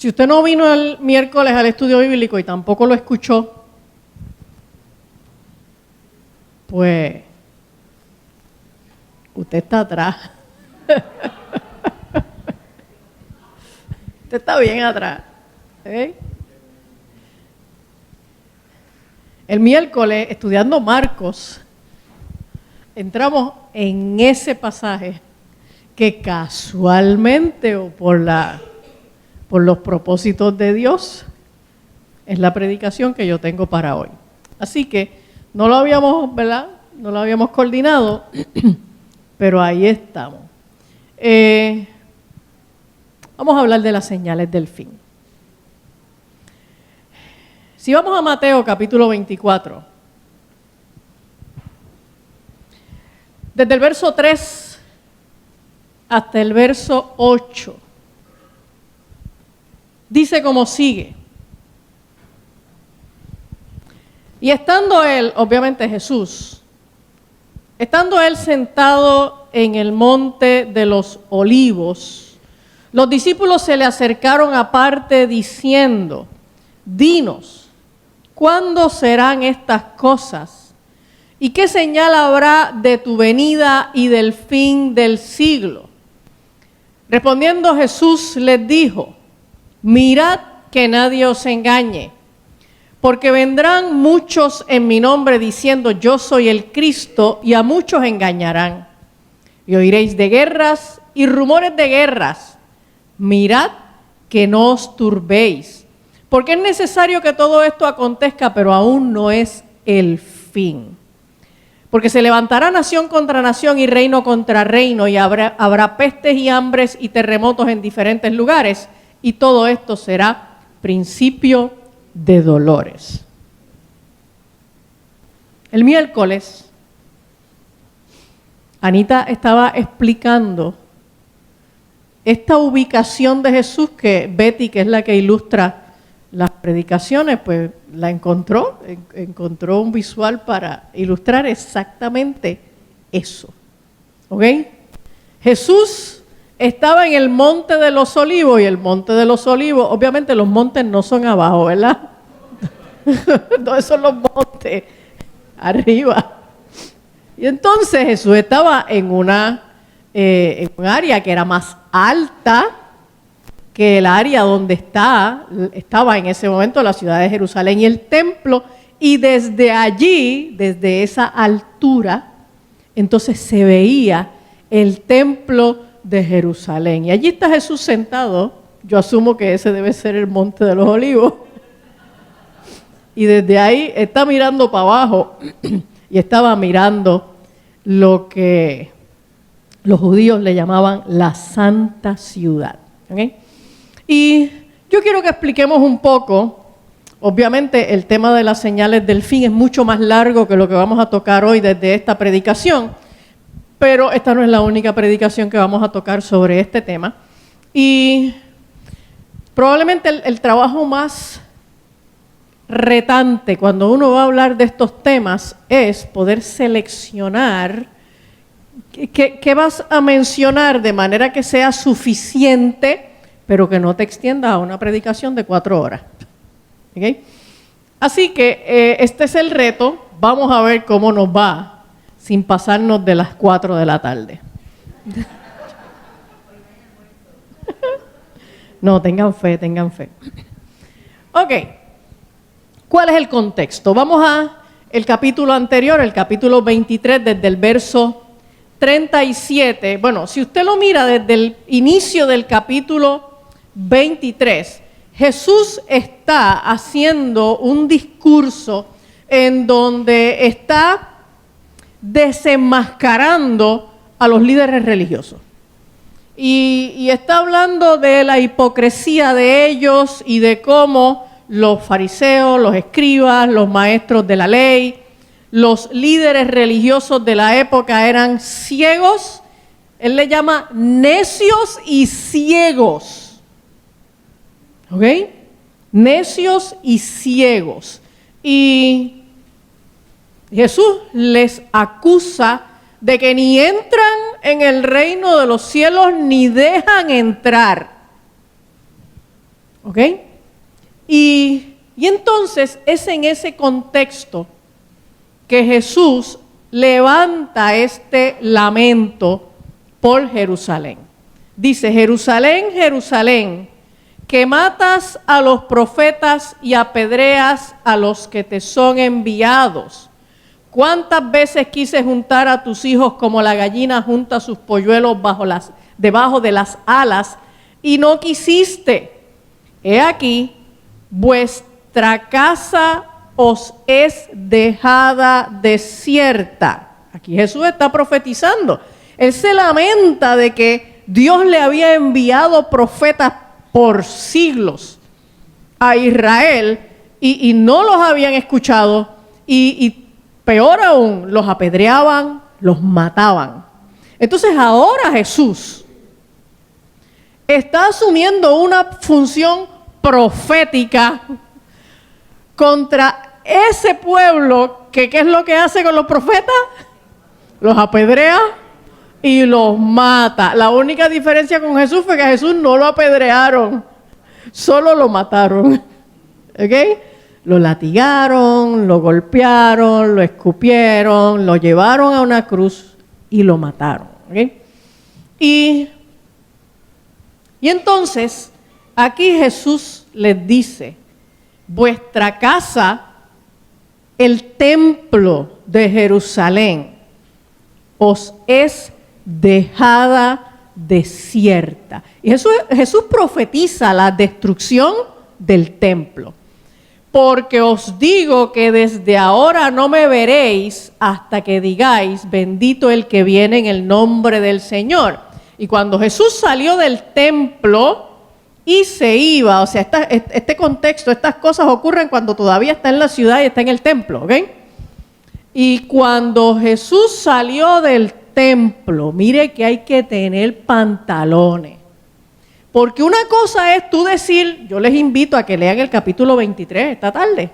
Si usted no vino el miércoles al estudio bíblico y tampoco lo escuchó, pues usted está atrás. Usted está bien atrás. El miércoles, estudiando Marcos, entramos en ese pasaje que casualmente o por los propósitos de Dios es la predicación que yo tengo para hoy. Así que no lo habíamos, ¿verdad? No lo habíamos coordinado, pero ahí estamos. Vamos a hablar de las señales del fin. Si vamos a Mateo capítulo 24, desde el verso 3 hasta el verso 8, dice como sigue. Y estando él, obviamente Jesús, estando él sentado en el monte de los olivos, los discípulos se le acercaron aparte diciendo: dinos, ¿cuándo serán estas cosas? ¿Y qué señal habrá de tu venida y del fin del siglo? Respondiendo Jesús les dijo: mirad que nadie os engañe, porque vendrán muchos en mi nombre diciendo yo soy el Cristo, y a muchos engañarán. Y oiréis de guerras y rumores de guerras. Mirad que no os turbéis, porque es necesario que todo esto acontezca, pero aún no es el fin. Porque se levantará nación contra nación y reino contra reino, y habrá pestes y hambres y terremotos en diferentes lugares, y todo esto será principio de dolores. El miércoles, Anita estaba explicando esta ubicación de Jesús que Betty, que es la que ilustra las predicaciones, pues la encontró un visual para ilustrar exactamente eso. ¿Ok? Jesús estaba en el monte de los olivos, y el monte de los olivos, obviamente los montes no son abajo, ¿verdad? No, son los montes arriba. Y entonces Jesús estaba en un área que era más alta que el área donde estaba en ese momento la ciudad de Jerusalén y el templo, y desde allí, desde esa altura, entonces se veía el templo de Jerusalén. Y allí está Jesús sentado. Yo asumo que ese debe ser el monte de los olivos. Y desde ahí está mirando para abajo y estaba mirando lo que los judíos le llamaban la Santa Ciudad. ¿Okay? Y yo quiero que expliquemos un poco. Obviamente el tema de las señales del fin es mucho más largo que lo que vamos a tocar hoy desde esta predicación, pero esta no es la única predicación que vamos a tocar sobre este tema. Y probablemente el trabajo más retante cuando uno va a hablar de estos temas es poder seleccionar qué vas a mencionar de manera que sea suficiente, pero que no te extienda a una predicación de 4 horas. ¿Okay? Así que este es el reto. Vamos a ver cómo nos va sin pasarnos de las 4 de la tarde. No, tengan fe, tengan fe. Ok, ¿cuál es el contexto? Vamos a el capítulo anterior, el capítulo 23, desde el verso 37. Bueno, si usted lo mira desde el inicio del capítulo 23, Jesús está haciendo un discurso en donde está desenmascarando a los líderes religiosos. Y está hablando de la hipocresía de ellos y de cómo los fariseos, los escribas, los maestros de la ley, los líderes religiosos de la época eran ciegos. Él le llama necios y ciegos. ¿Ok? Necios y ciegos. Y Jesús les acusa de que ni entran en el reino de los cielos ni dejan entrar ¿Ok? Y entonces es en ese contexto que Jesús levanta este lamento por Jerusalén. Dice: Jerusalén, Jerusalén, que matas a los profetas y apedreas a los que te son enviados. ¿Cuántas veces quise juntar a tus hijos como la gallina junta sus polluelos debajo de las alas, y no quisiste? He aquí, vuestra casa os es dejada desierta. Aquí Jesús está profetizando. Él se lamenta de que Dios le había enviado profetas por siglos a Israel y no los habían escuchado, y peor aún, los apedreaban, los mataban. Entonces ahora Jesús está asumiendo una función profética contra ese pueblo que ¿qué es lo que hace con los profetas? Los apedrea y los mata. La única diferencia con Jesús fue que a Jesús no lo apedrearon, solo lo mataron. ¿Ok? Lo latigaron, lo golpearon, lo escupieron, lo llevaron a una cruz y lo mataron. ¿Ok? Y entonces aquí Jesús les dice: vuestra casa, el templo de Jerusalén, os es dejada desierta. Y Jesús profetiza la destrucción del templo. Porque os digo que desde ahora no me veréis hasta que digáis: bendito el que viene en el nombre del Señor. Y cuando Jesús salió del templo y se iba, o sea, este contexto, estas cosas ocurren cuando todavía está en la ciudad y está en el templo, ¿ok? Y cuando Jesús salió del templo, mire que hay que tener pantalones. Porque una cosa es tú decir, yo les invito a que lean el capítulo 23 esta tarde.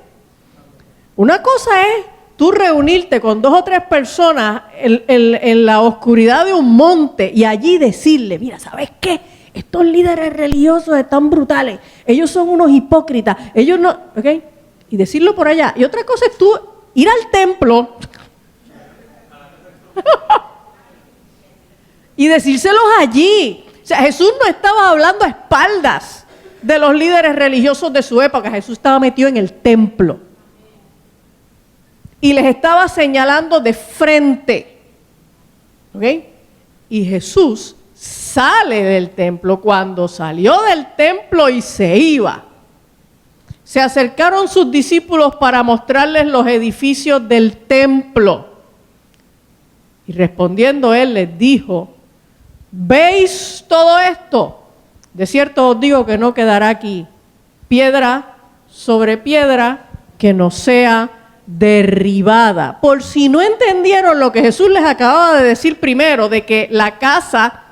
Una cosa es tú reunirte con 2 o 3 personas en la oscuridad de un monte y allí decirle: mira, ¿sabes qué? Estos líderes religiosos están brutales, ellos son unos hipócritas, ellos no, ¿ok? Y decirlo por allá. Y otra cosa es tú ir al templo y decírselos allí. O sea, Jesús no estaba hablando a espaldas de los líderes religiosos de su época. Jesús estaba metido en el templo y les estaba señalando de frente. ¿Ok? Y Jesús sale del templo. Cuando salió del templo y se iba, se acercaron sus discípulos para mostrarles los edificios del templo. Y respondiendo él les dijo: ¿veis todo esto? De cierto os digo que no quedará aquí piedra sobre piedra que no sea derribada. Por si no entendieron lo que Jesús les acababa de decir primero, de que la casa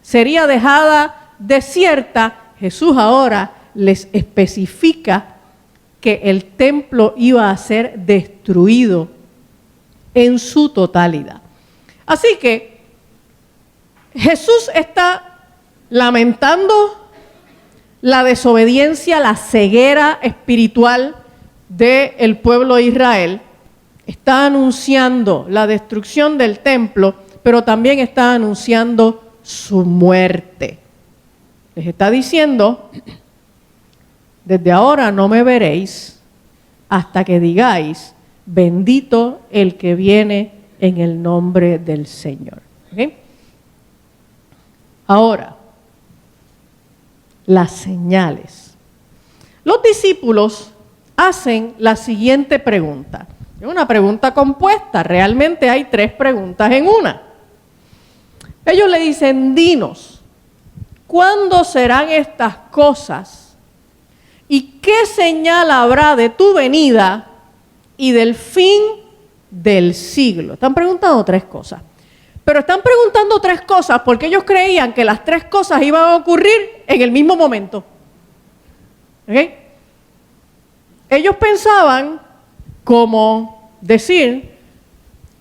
sería dejada desierta, Jesús ahora les especifica que el templo iba a ser destruido en su totalidad. Así que Jesús está lamentando la desobediencia, la ceguera espiritual del pueblo de Israel. Está anunciando la destrucción del templo, pero también está anunciando su muerte. Les está diciendo: desde ahora no me veréis hasta que digáis: bendito el que viene en el nombre del Señor. ¿Okay? Ahora, las señales. Los discípulos hacen la siguiente pregunta. Es una pregunta compuesta. Realmente hay 3 preguntas en una. Ellos le dicen: dinos, ¿cuándo serán estas cosas? ¿Y qué señal habrá de tu venida y del fin del siglo? Están preguntando 3 cosas. Pero están preguntando 3 cosas porque ellos creían que las 3 cosas iban a ocurrir en el mismo momento. ¿Ok? Ellos pensaban como decir,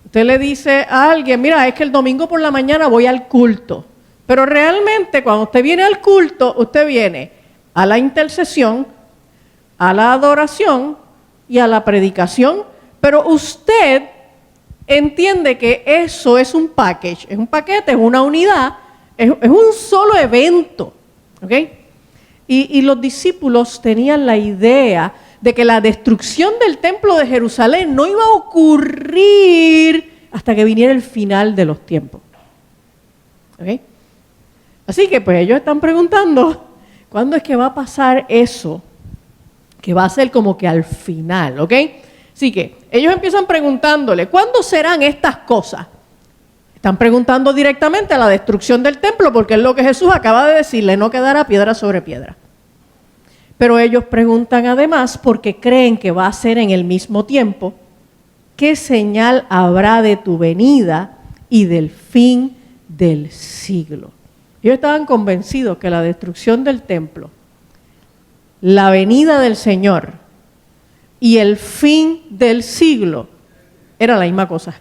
usted le dice a alguien: mira, es que el domingo por la mañana voy al culto. Pero realmente cuando usted viene al culto, usted viene a la intercesión, a la adoración y a la predicación, pero usted entiende que eso es un package, es un paquete, es una unidad, es un solo evento, ¿ok? Y los discípulos tenían la idea de que la destrucción del templo de Jerusalén no iba a ocurrir hasta que viniera el final de los tiempos, ¿ok? Así que pues ellos están preguntando, ¿cuándo es que va a pasar eso? Que va a ser como que al final, ¿ok? Así que ellos empiezan preguntándole, ¿cuándo serán estas cosas? Están preguntando directamente a la destrucción del templo, porque es lo que Jesús acaba de decirle, no quedará piedra sobre piedra. Pero ellos preguntan además, porque creen que va a ser en el mismo tiempo, ¿qué señal habrá de tu venida y del fin del siglo? Ellos estaban convencidos que la destrucción del templo, la venida del Señor y el fin del siglo era la misma cosa.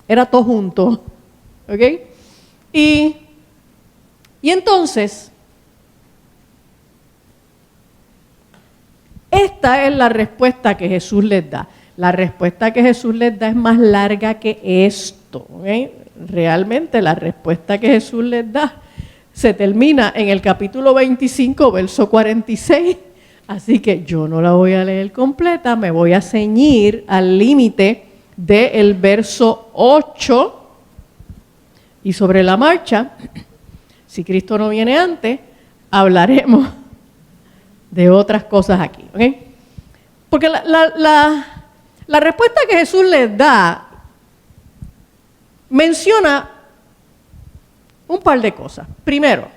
Era todo junto, ¿ok? Y entonces, esta es la respuesta que Jesús les da. La respuesta que Jesús les da es más larga que esto, ¿ok? Realmente la respuesta que Jesús les da se termina en el capítulo 25, verso 46. Así que yo no la voy a leer completa, me voy a ceñir al límite del verso 8. Y sobre la marcha, si Cristo no viene antes, hablaremos de otras cosas aquí, ¿ok? Porque la respuesta que Jesús les da menciona un par de cosas. Primero,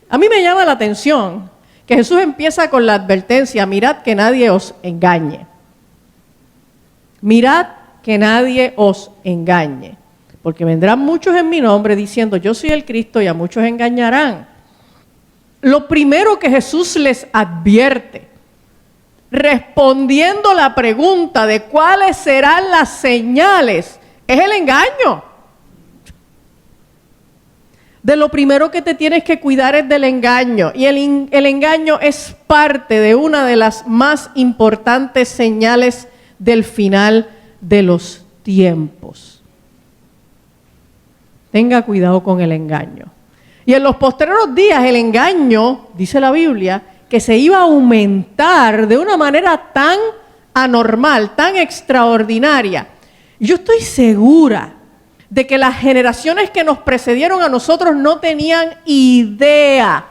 a mí me llama la atención que Jesús empieza con la advertencia, mirad que nadie os engañe. Mirad que nadie os engañe, porque vendrán muchos en mi nombre diciendo, yo soy el Cristo, y a muchos engañarán. Lo primero que Jesús les advierte, respondiendo la pregunta de cuáles serán las señales, es el engaño. De lo primero que te tienes que cuidar es del engaño. Y el engaño es parte de una de las más importantes señales del final de los tiempos. Tenga cuidado con el engaño. Y en los posteriores días el engaño, dice la Biblia, que se iba a aumentar de una manera tan anormal, tan extraordinaria. Yo estoy segura de que las generaciones que nos precedieron a nosotros no tenían idea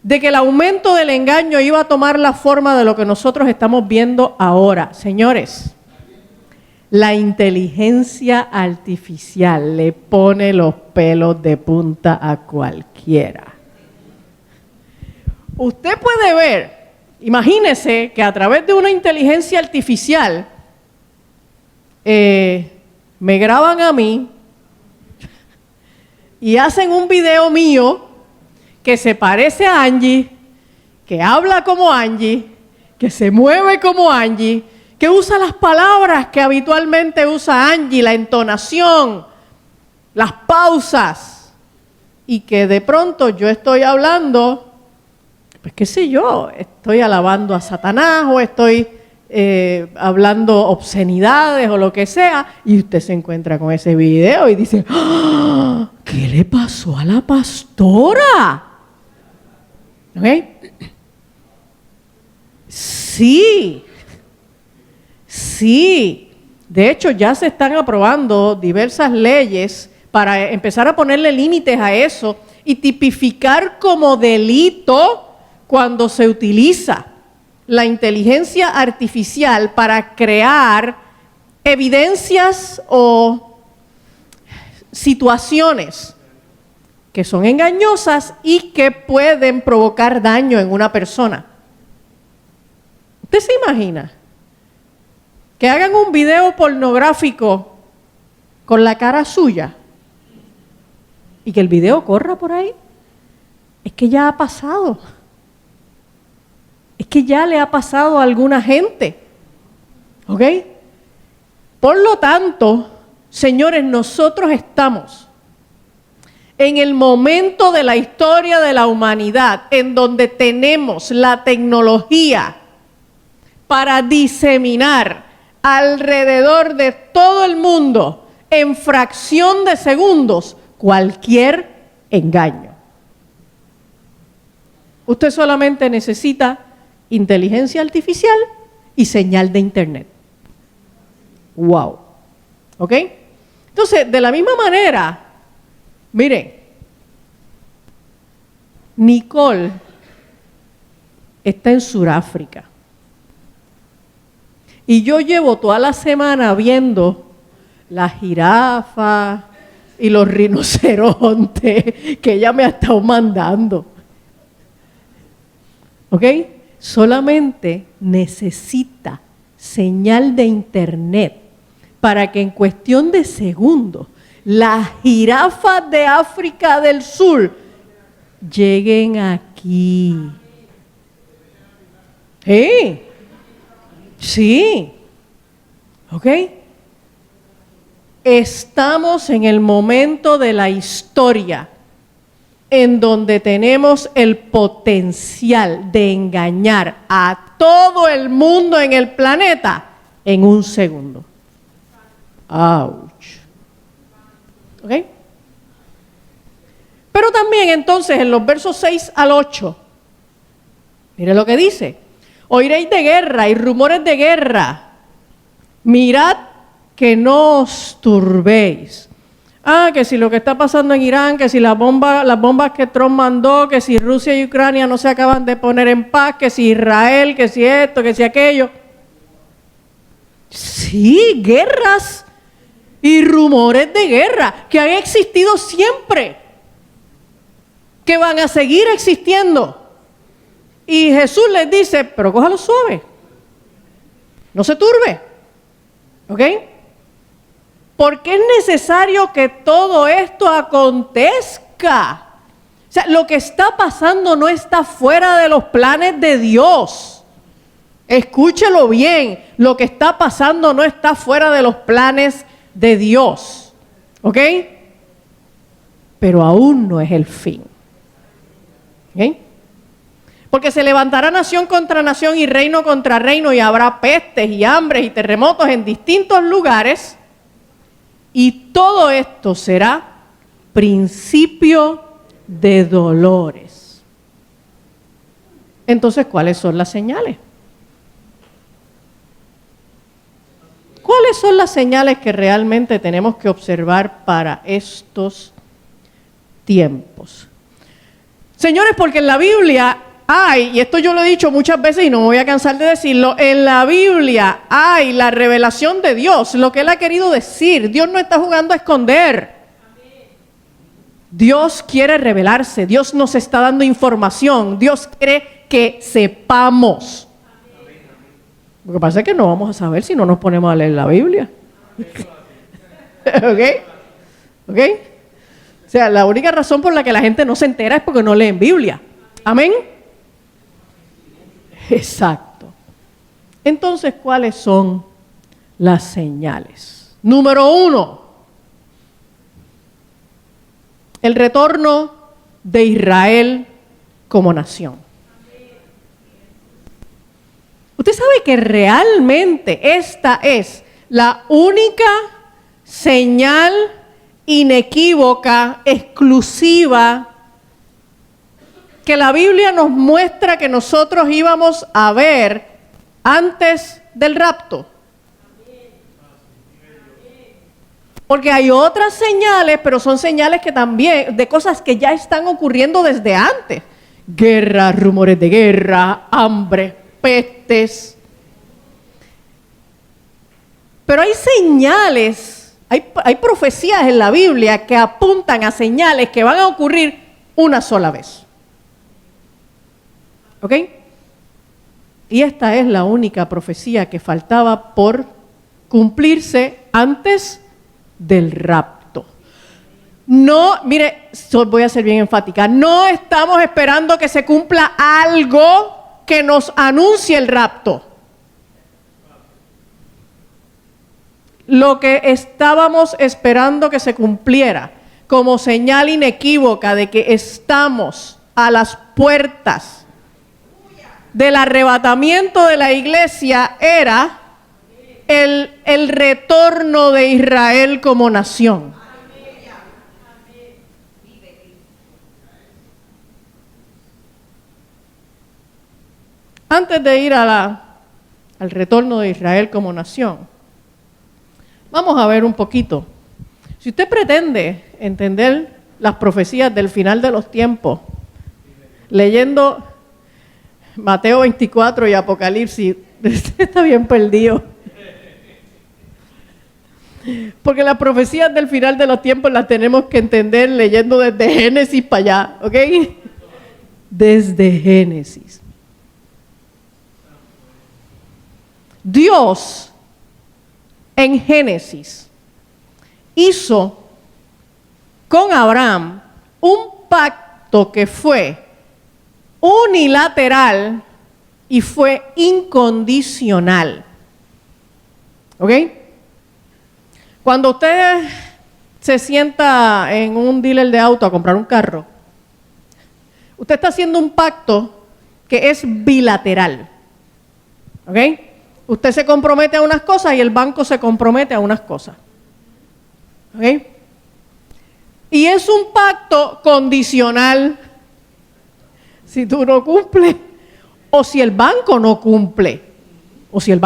de que el aumento del engaño iba a tomar la forma de lo que nosotros estamos viendo ahora. Señores, la inteligencia artificial le pone los pelos de punta a cualquiera. Usted puede ver, imagínese que a través de una inteligencia artificial me graban a mí y hacen un video mío que se parece a Angie, que habla como Angie, que se mueve como Angie, que usa las palabras que habitualmente usa Angie, la entonación, las pausas, y que de pronto yo estoy hablando, pues qué sé yo, estoy alabando a Satanás o estoy hablando obscenidades o lo que sea, y usted se encuentra con ese video y dice, ¡ah! ¿Qué le pasó a la pastora? ¿Ok? Sí. De hecho, ya se están aprobando diversas leyes para empezar a ponerle límites a eso y tipificar como delito cuando se utiliza la inteligencia artificial para crear evidencias o situaciones que son engañosas y que pueden provocar daño en una persona. ¿Usted se imagina que hagan un video pornográfico con la cara suya y que el video corra por ahí? Es que ya ha pasado. Es que ya le ha pasado a alguna gente. ¿Ok? Por lo tanto, señores, nosotros estamos en el momento de la historia de la humanidad en donde tenemos la tecnología para diseminar alrededor de todo el mundo en fracción de segundos cualquier engaño. Usted solamente necesita inteligencia artificial y señal de internet. ¡Wow! ¿Ok? Entonces, de la misma manera, miren, Nicole está en Sudáfrica. Y yo llevo toda la semana viendo las jirafas y los rinocerontes que ella me ha estado mandando. ¿Ok? Solamente necesita señal de internet para que en cuestión de segundos las jirafas de África del Sur lleguen aquí. ¿Sí? Sí. ¿Ok? Estamos en el momento de la historia en donde tenemos el potencial de engañar a todo el mundo en el planeta en un segundo. ¡Auch! ¿Ok? Pero también entonces en los versos 6 al 8, mire lo que dice: oiréis de guerra y rumores de guerra, mirad que no os turbéis. Que si lo que está pasando en Irán, que si las bombas que Trump mandó, que si Rusia y Ucrania no se acaban de poner en paz, que si Israel, que si esto, que si aquello. Sí, guerras y rumores de guerra que han existido siempre, que van a seguir existiendo. Y Jesús les dice, pero cójalo suave, no se turbe, ¿ok? Porque es necesario que todo esto acontezca. O sea, lo que está pasando no está fuera de los planes de Dios. Escúchelo bien, lo que está pasando no está fuera de los planes de Dios, ¿ok? Pero aún no es el fin, ¿ok? Porque se levantará nación contra nación y reino contra reino, y habrá pestes y hambres y terremotos en distintos lugares, y todo esto será principio de dolores. Entonces, ¿cuáles son las señales? ¿Cuáles son las señales que realmente tenemos que observar para estos tiempos? Señores, porque en la Biblia hay, y esto yo lo he dicho muchas veces y no me voy a cansar de decirlo, en la Biblia hay la revelación de Dios, lo que Él ha querido decir. Dios no está jugando a esconder. Dios quiere revelarse, Dios nos está dando información, Dios quiere que sepamos. Lo que pasa es que no vamos a saber si no nos ponemos a leer la Biblia. ¿Ok? ¿Ok? O sea, la única razón por la que la gente no se entera es porque no leen Biblia. ¿Amén? Exacto. Entonces, ¿cuáles son las señales? Número 1, el retorno de Israel como nación. Usted sabe que realmente esta es la única señal inequívoca, exclusiva, que la Biblia nos muestra que nosotros íbamos a ver antes del rapto. Porque hay otras señales, pero son señales que también, de cosas que ya están ocurriendo desde antes. Guerra, rumores de guerra, hambre, pestes. Pero hay señales, hay profecías en la Biblia que apuntan a señales que van a ocurrir una sola vez. ¿Ok? Y esta es la única profecía que faltaba por cumplirse antes del rapto. No, mire, voy a ser bien enfática, no estamos esperando que se cumpla algo que nos anuncie el rapto. Lo que estábamos esperando que se cumpliera como señal inequívoca de que estamos a las puertas del arrebatamiento de la iglesia era el retorno de Israel como nación. Antes de ir al retorno de Israel como nación, vamos a ver un poquito. Si usted pretende entender las profecías del final de los tiempos, leyendo Mateo 24 y Apocalipsis, está bien perdido. Porque las profecías del final de los tiempos las tenemos que entender leyendo desde Génesis para allá, ¿ok? Desde Génesis. Dios en Génesis hizo con Abraham un pacto que fue unilateral y fue incondicional. ¿Ok? Cuando usted se sienta en un dealer de auto a comprar un carro, usted está haciendo un pacto que es bilateral. ¿Ok? Usted se compromete a unas cosas y el banco se compromete a unas cosas. ¿Ok? Y es un pacto condicional. Si tú no cumples, o si el banco no cumple. Oye,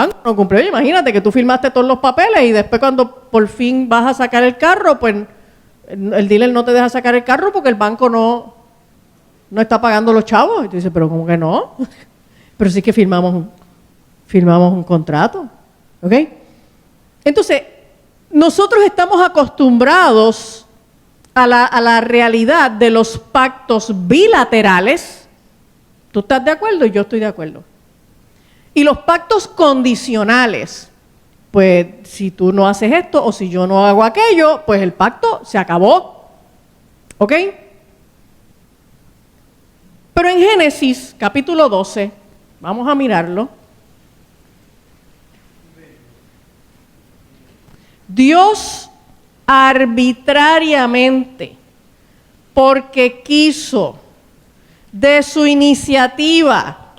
imagínate que tú firmaste todos los papeles y después cuando por fin vas a sacar el carro, pues el dealer no te deja sacar el carro porque el banco no está pagando los chavos. Y tú dices, pero ¿cómo que no? Pero sí que firmamos un contrato. ¿Ok? Entonces, nosotros estamos acostumbrados a la realidad de los pactos bilaterales. ¿Tú estás de acuerdo? Y yo estoy de acuerdo. Y los pactos condicionales, pues si tú no haces esto o si yo no hago aquello, pues el pacto se acabó. ¿Ok? Pero en Génesis capítulo 12, vamos a mirarlo. Dios arbitrariamente, porque quiso, de su iniciativa,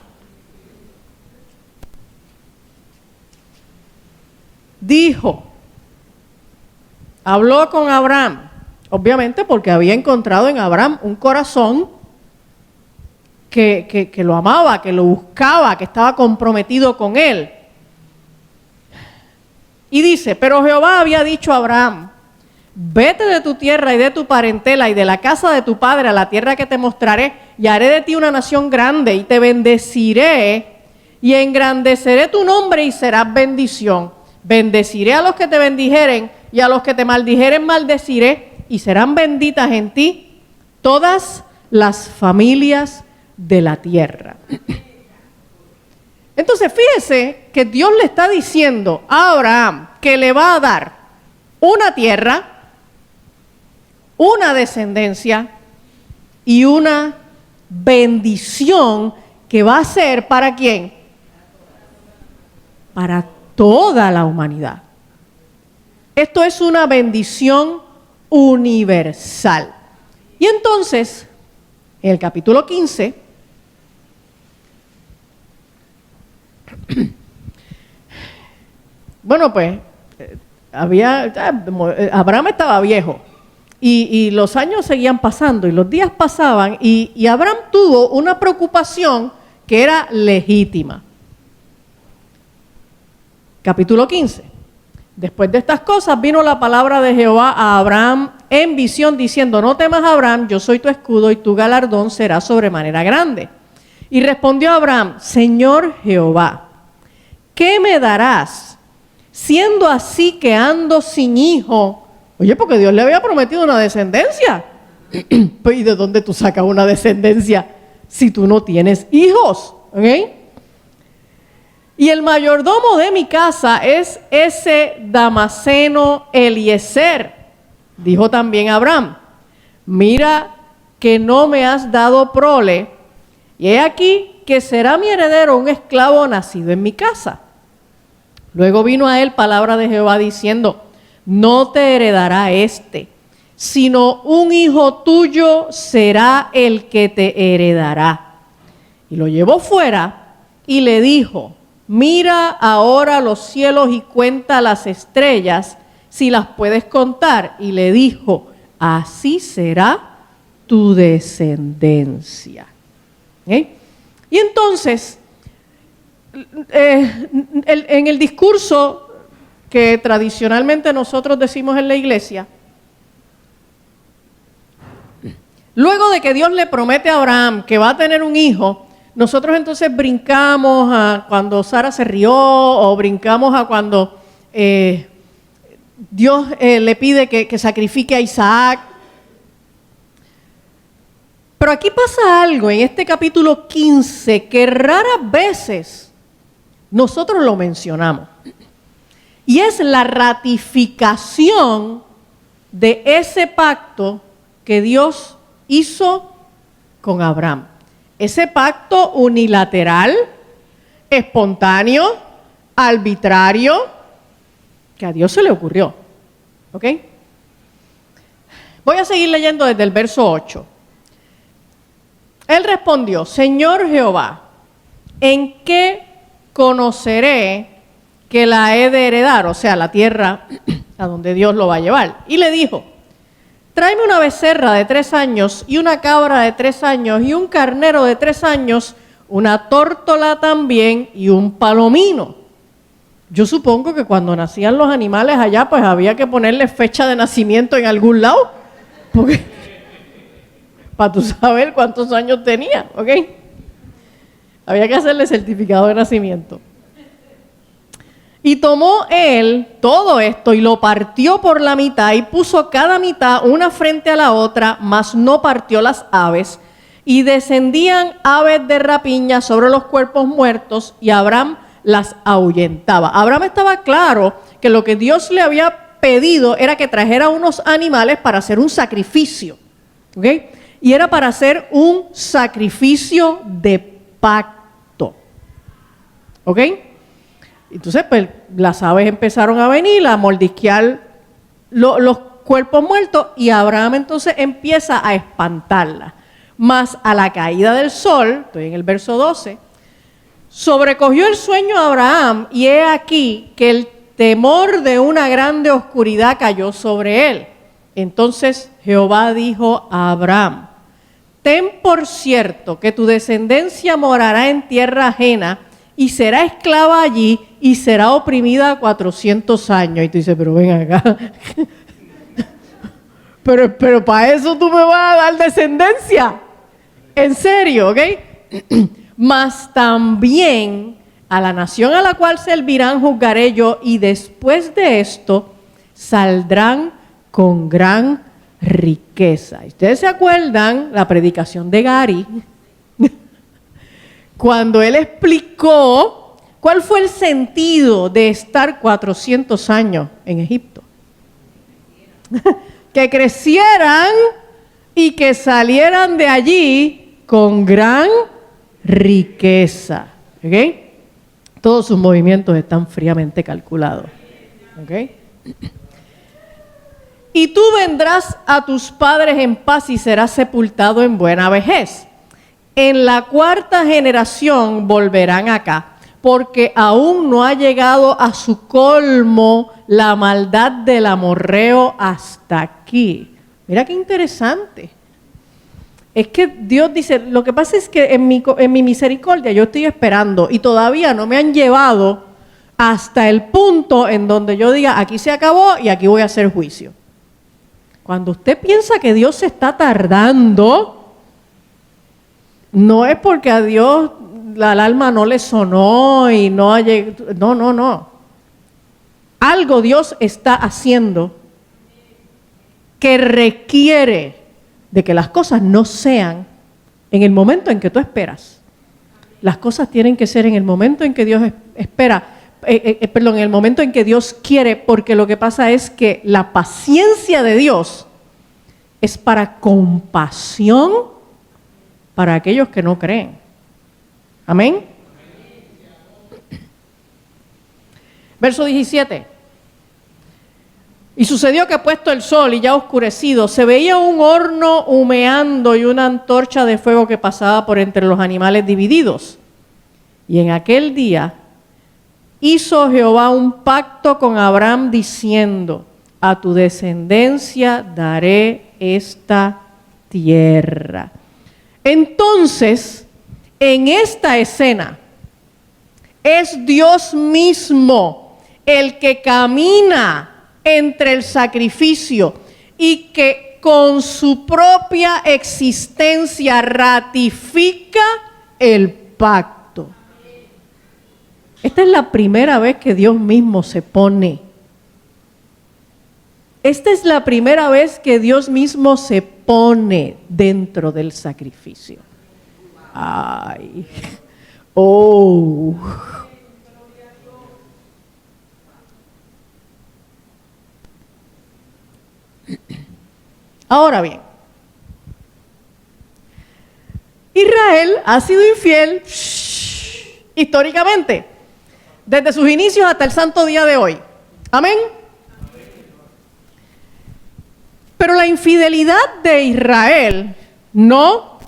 habló con Abraham, obviamente porque había encontrado en Abraham un corazón que lo amaba, que lo buscaba, que estaba comprometido con él. Y dice, pero Jehová había dicho a Abraham, vete de tu tierra y de tu parentela y de la casa de tu padre a la tierra que te mostraré, y haré de ti una nación grande, y te bendeciré, y engrandeceré tu nombre, y serás bendición. Bendeciré a los que te bendijeren, y a los que te maldijeren maldeciré, y serán benditas en ti todas las familias de la tierra. Entonces, fíjese que Dios le está diciendo a Abraham que le va a dar una tierra, una descendencia y una bendición que va a ser ¿para quién? Para toda la humanidad. Esto es una bendición universal. Y entonces, en el capítulo 15, bueno, pues, Abraham estaba viejo y los años seguían pasando y los días pasaban y Abraham tuvo una preocupación que era legítima. Capítulo 15. Después de estas cosas vino la palabra de Jehová a Abraham en visión diciendo, no temas Abraham, yo soy tu escudo y tu galardón será sobremanera grande. Y respondió Abraham, Señor Jehová, ¿qué me darás siendo así que ando sin hijo? Oye, porque Dios le había prometido una descendencia. Pues, ¿y de dónde tú sacas una descendencia si tú no tienes hijos? ¿Ok? Y el mayordomo de mi casa es ese Damaseno Eliezer. Dijo también Abraham, mira que no me has dado prole, y he aquí que será mi heredero un esclavo nacido en mi casa. Luego vino a él palabra de Jehová diciendo, no te heredará este, sino un hijo tuyo será el que te heredará. Y lo llevó fuera y le dijo, mira ahora los cielos y cuenta las estrellas, si las puedes contar. Y le dijo, así será tu descendencia. Y entonces, en el discurso que tradicionalmente nosotros decimos en la iglesia, luego de que Dios le promete a Abraham que va a tener un hijo, nosotros entonces brincamos a cuando Sara se rió, o brincamos a cuando Dios le pide que sacrifique a Isaac. Pero aquí pasa algo en este capítulo 15 que raras veces nosotros lo mencionamos. Y es la ratificación de ese pacto que Dios hizo con Abraham. Ese pacto unilateral, espontáneo, arbitrario, que a Dios se le ocurrió. ¿Ok? Voy a seguir leyendo desde el verso 8. Él respondió, Señor Jehová, ¿en qué conoceré que la he de heredar? O sea, la tierra a donde Dios lo va a llevar. Y le dijo, tráeme una becerra de 3 años y una cabra de 3 años y un carnero de 3 años, una tórtola también y un palomino. Yo supongo que cuando nacían los animales allá, pues había que ponerle fecha de nacimiento en algún lado, porque para tú saber cuántos años tenía, ¿ok? Había que hacerle certificado de nacimiento. Y tomó él todo esto y lo partió por la mitad y puso cada mitad una frente a la otra, mas no partió las aves. Y descendían aves de rapiña sobre los cuerpos muertos y Abraham las ahuyentaba. Abraham estaba claro que lo que Dios le había pedido era que trajera unos animales para hacer un sacrificio, ¿ok? Y era para hacer un sacrificio de pacto, ¿ok? Entonces, pues, las aves empezaron a venir, a mordisquear los cuerpos muertos, y Abraham entonces empieza a espantarlas. Mas a la caída del sol, estoy en el verso 12, sobrecogió el sueño a Abraham, y he aquí que el temor de una grande oscuridad cayó sobre él. Entonces Jehová dijo a Abraham, ten por cierto que tu descendencia morará en tierra ajena y será esclava allí y será oprimida 400 años. Y tú dices, pero ven acá, pero para eso tú me vas a dar descendencia. En serio, ¿ok? Mas también a la nación a la cual servirán juzgaré yo, y después de esto saldrán con gran riqueza. ¿Ustedes se acuerdan la predicación de Gary? Cuando él explicó cuál fue el sentido de estar 400 años en Egipto. Que crecieran y que salieran de allí con gran riqueza. ¿Ok? Todos sus movimientos están fríamente calculados. ¿Ok? Y tú vendrás a tus padres en paz y serás sepultado en buena vejez. En la 4ª generación volverán acá, porque aún no ha llegado a su colmo la maldad del amorreo hasta aquí. Mira qué interesante. Es que Dios dice, lo que pasa es que en mi misericordia yo estoy esperando y todavía no me han llevado hasta el punto en donde yo diga, aquí se acabó y aquí voy a hacer juicio. Cuando usted piensa que Dios se está tardando, no es porque a Dios la alarma no le sonó y no ha llegado. No. Algo Dios está haciendo que requiere de que las cosas no sean en el momento en que tú esperas. Las cosas tienen que ser en el momento en que Dios espera, en el momento en que Dios quiere, porque lo que pasa es que la paciencia de Dios es para compasión para aquellos que no creen. Amén. Amén. Verso 17. Y sucedió que puesto el sol y ya oscurecido, se veía un horno humeando y una antorcha de fuego que pasaba por entre los animales divididos. Y en aquel día hizo Jehová un pacto con Abraham diciendo: a tu descendencia daré esta tierra. Entonces, en esta escena, es Dios mismo el que camina entre el sacrificio y que con su propia existencia ratifica el pacto. Esta es la primera vez que Dios mismo se pone. Esta es la primera vez que Dios mismo se pone dentro del sacrificio. Ay. Oh. Ahora bien, Israel ha sido infiel históricamente, desde sus inicios hasta el santo día de hoy. Amén. Pero la infidelidad de Israel no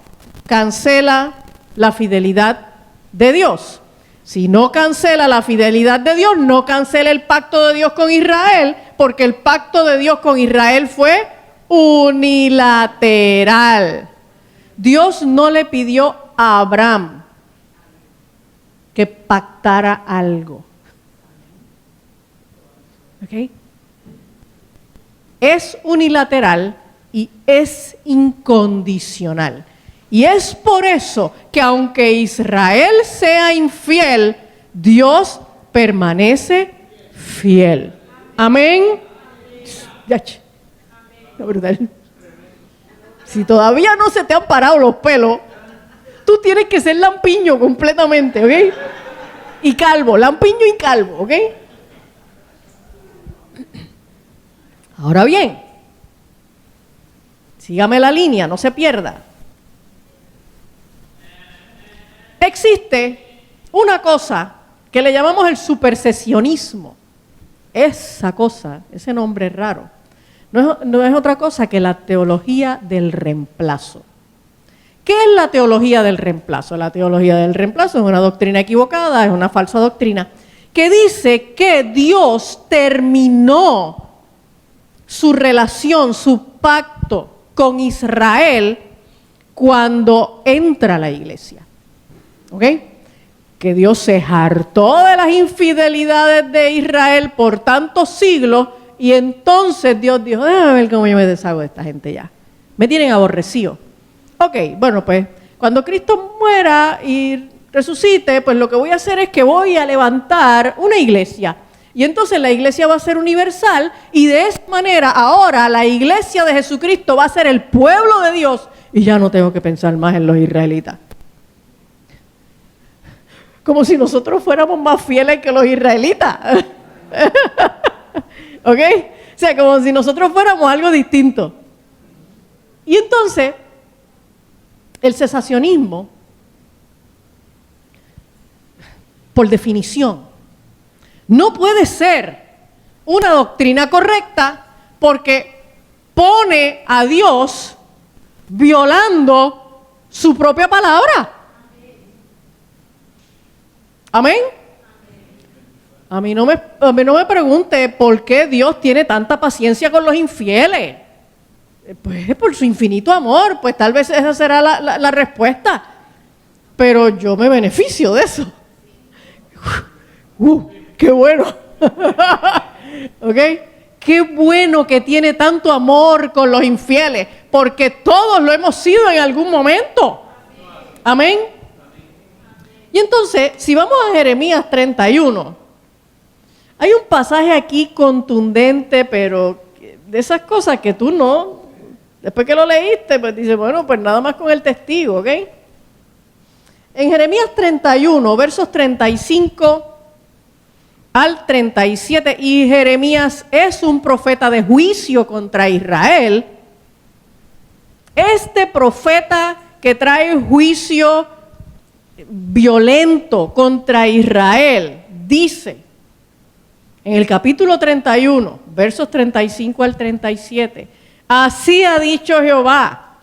cancela la fidelidad de Dios. Si no cancela la fidelidad de Dios, no cancela el pacto de Dios con Israel, porque el pacto de Dios con Israel fue unilateral. Dios no le pidió a Abraham que pactara algo. ¿Ok? Es unilateral y es incondicional. Y es por eso que aunque Israel sea infiel, Dios permanece fiel. Amén. La verdad. Si todavía no se te han parado los pelos, tú tienes que ser lampiño completamente, ¿ok? Y calvo, lampiño y calvo, ¿ok? Ahora bien, sígame la línea, no se pierda. Existe una cosa que le llamamos el supersesionismo. Esa cosa, ese nombre es raro. No es otra cosa que la teología del reemplazo. ¿Qué es la teología del reemplazo? La teología del reemplazo es una doctrina equivocada, es una falsa doctrina, que dice que Dios terminó su relación, su pacto con Israel cuando entra a la iglesia. ¿Ok? Que Dios se hartó de las infidelidades de Israel por tantos siglos y entonces Dios dijo: déjame ver cómo yo me deshago de esta gente ya. Me tienen aborrecido. Ok, bueno, pues cuando Cristo muera y resucite, pues lo que voy a hacer es que voy a levantar una iglesia. Y entonces la iglesia va a ser universal y de esa manera ahora la iglesia de Jesucristo va a ser el pueblo de Dios y ya no tengo que pensar más en los israelitas. Como si nosotros fuéramos más fieles que los israelitas. ¿Ok? O sea, como si nosotros fuéramos algo distinto. Y entonces, el cesacionismo, por definición, no puede ser una doctrina correcta porque pone a Dios violando su propia palabra. ¿Amén? A mí no me pregunte por qué Dios tiene tanta paciencia con los infieles. Pues por su infinito amor, pues tal vez esa será la respuesta. Pero yo me beneficio de eso. ¡Qué bueno! ¿Ok? Qué bueno que tiene tanto amor con los infieles, porque todos lo hemos sido en algún momento. Amén. Y entonces, si vamos a Jeremías 31, hay un pasaje aquí contundente, pero de esas cosas que tú no, después que lo leíste, pues dices, bueno, pues nada más con el testigo, ¿ok? En Jeremías 31, versos 35 al 37, y Jeremías es un profeta de juicio contra Israel. Este profeta que trae juicio violento contra Israel, dice en el capítulo 31, versos 35 al 37. Así ha dicho Jehová,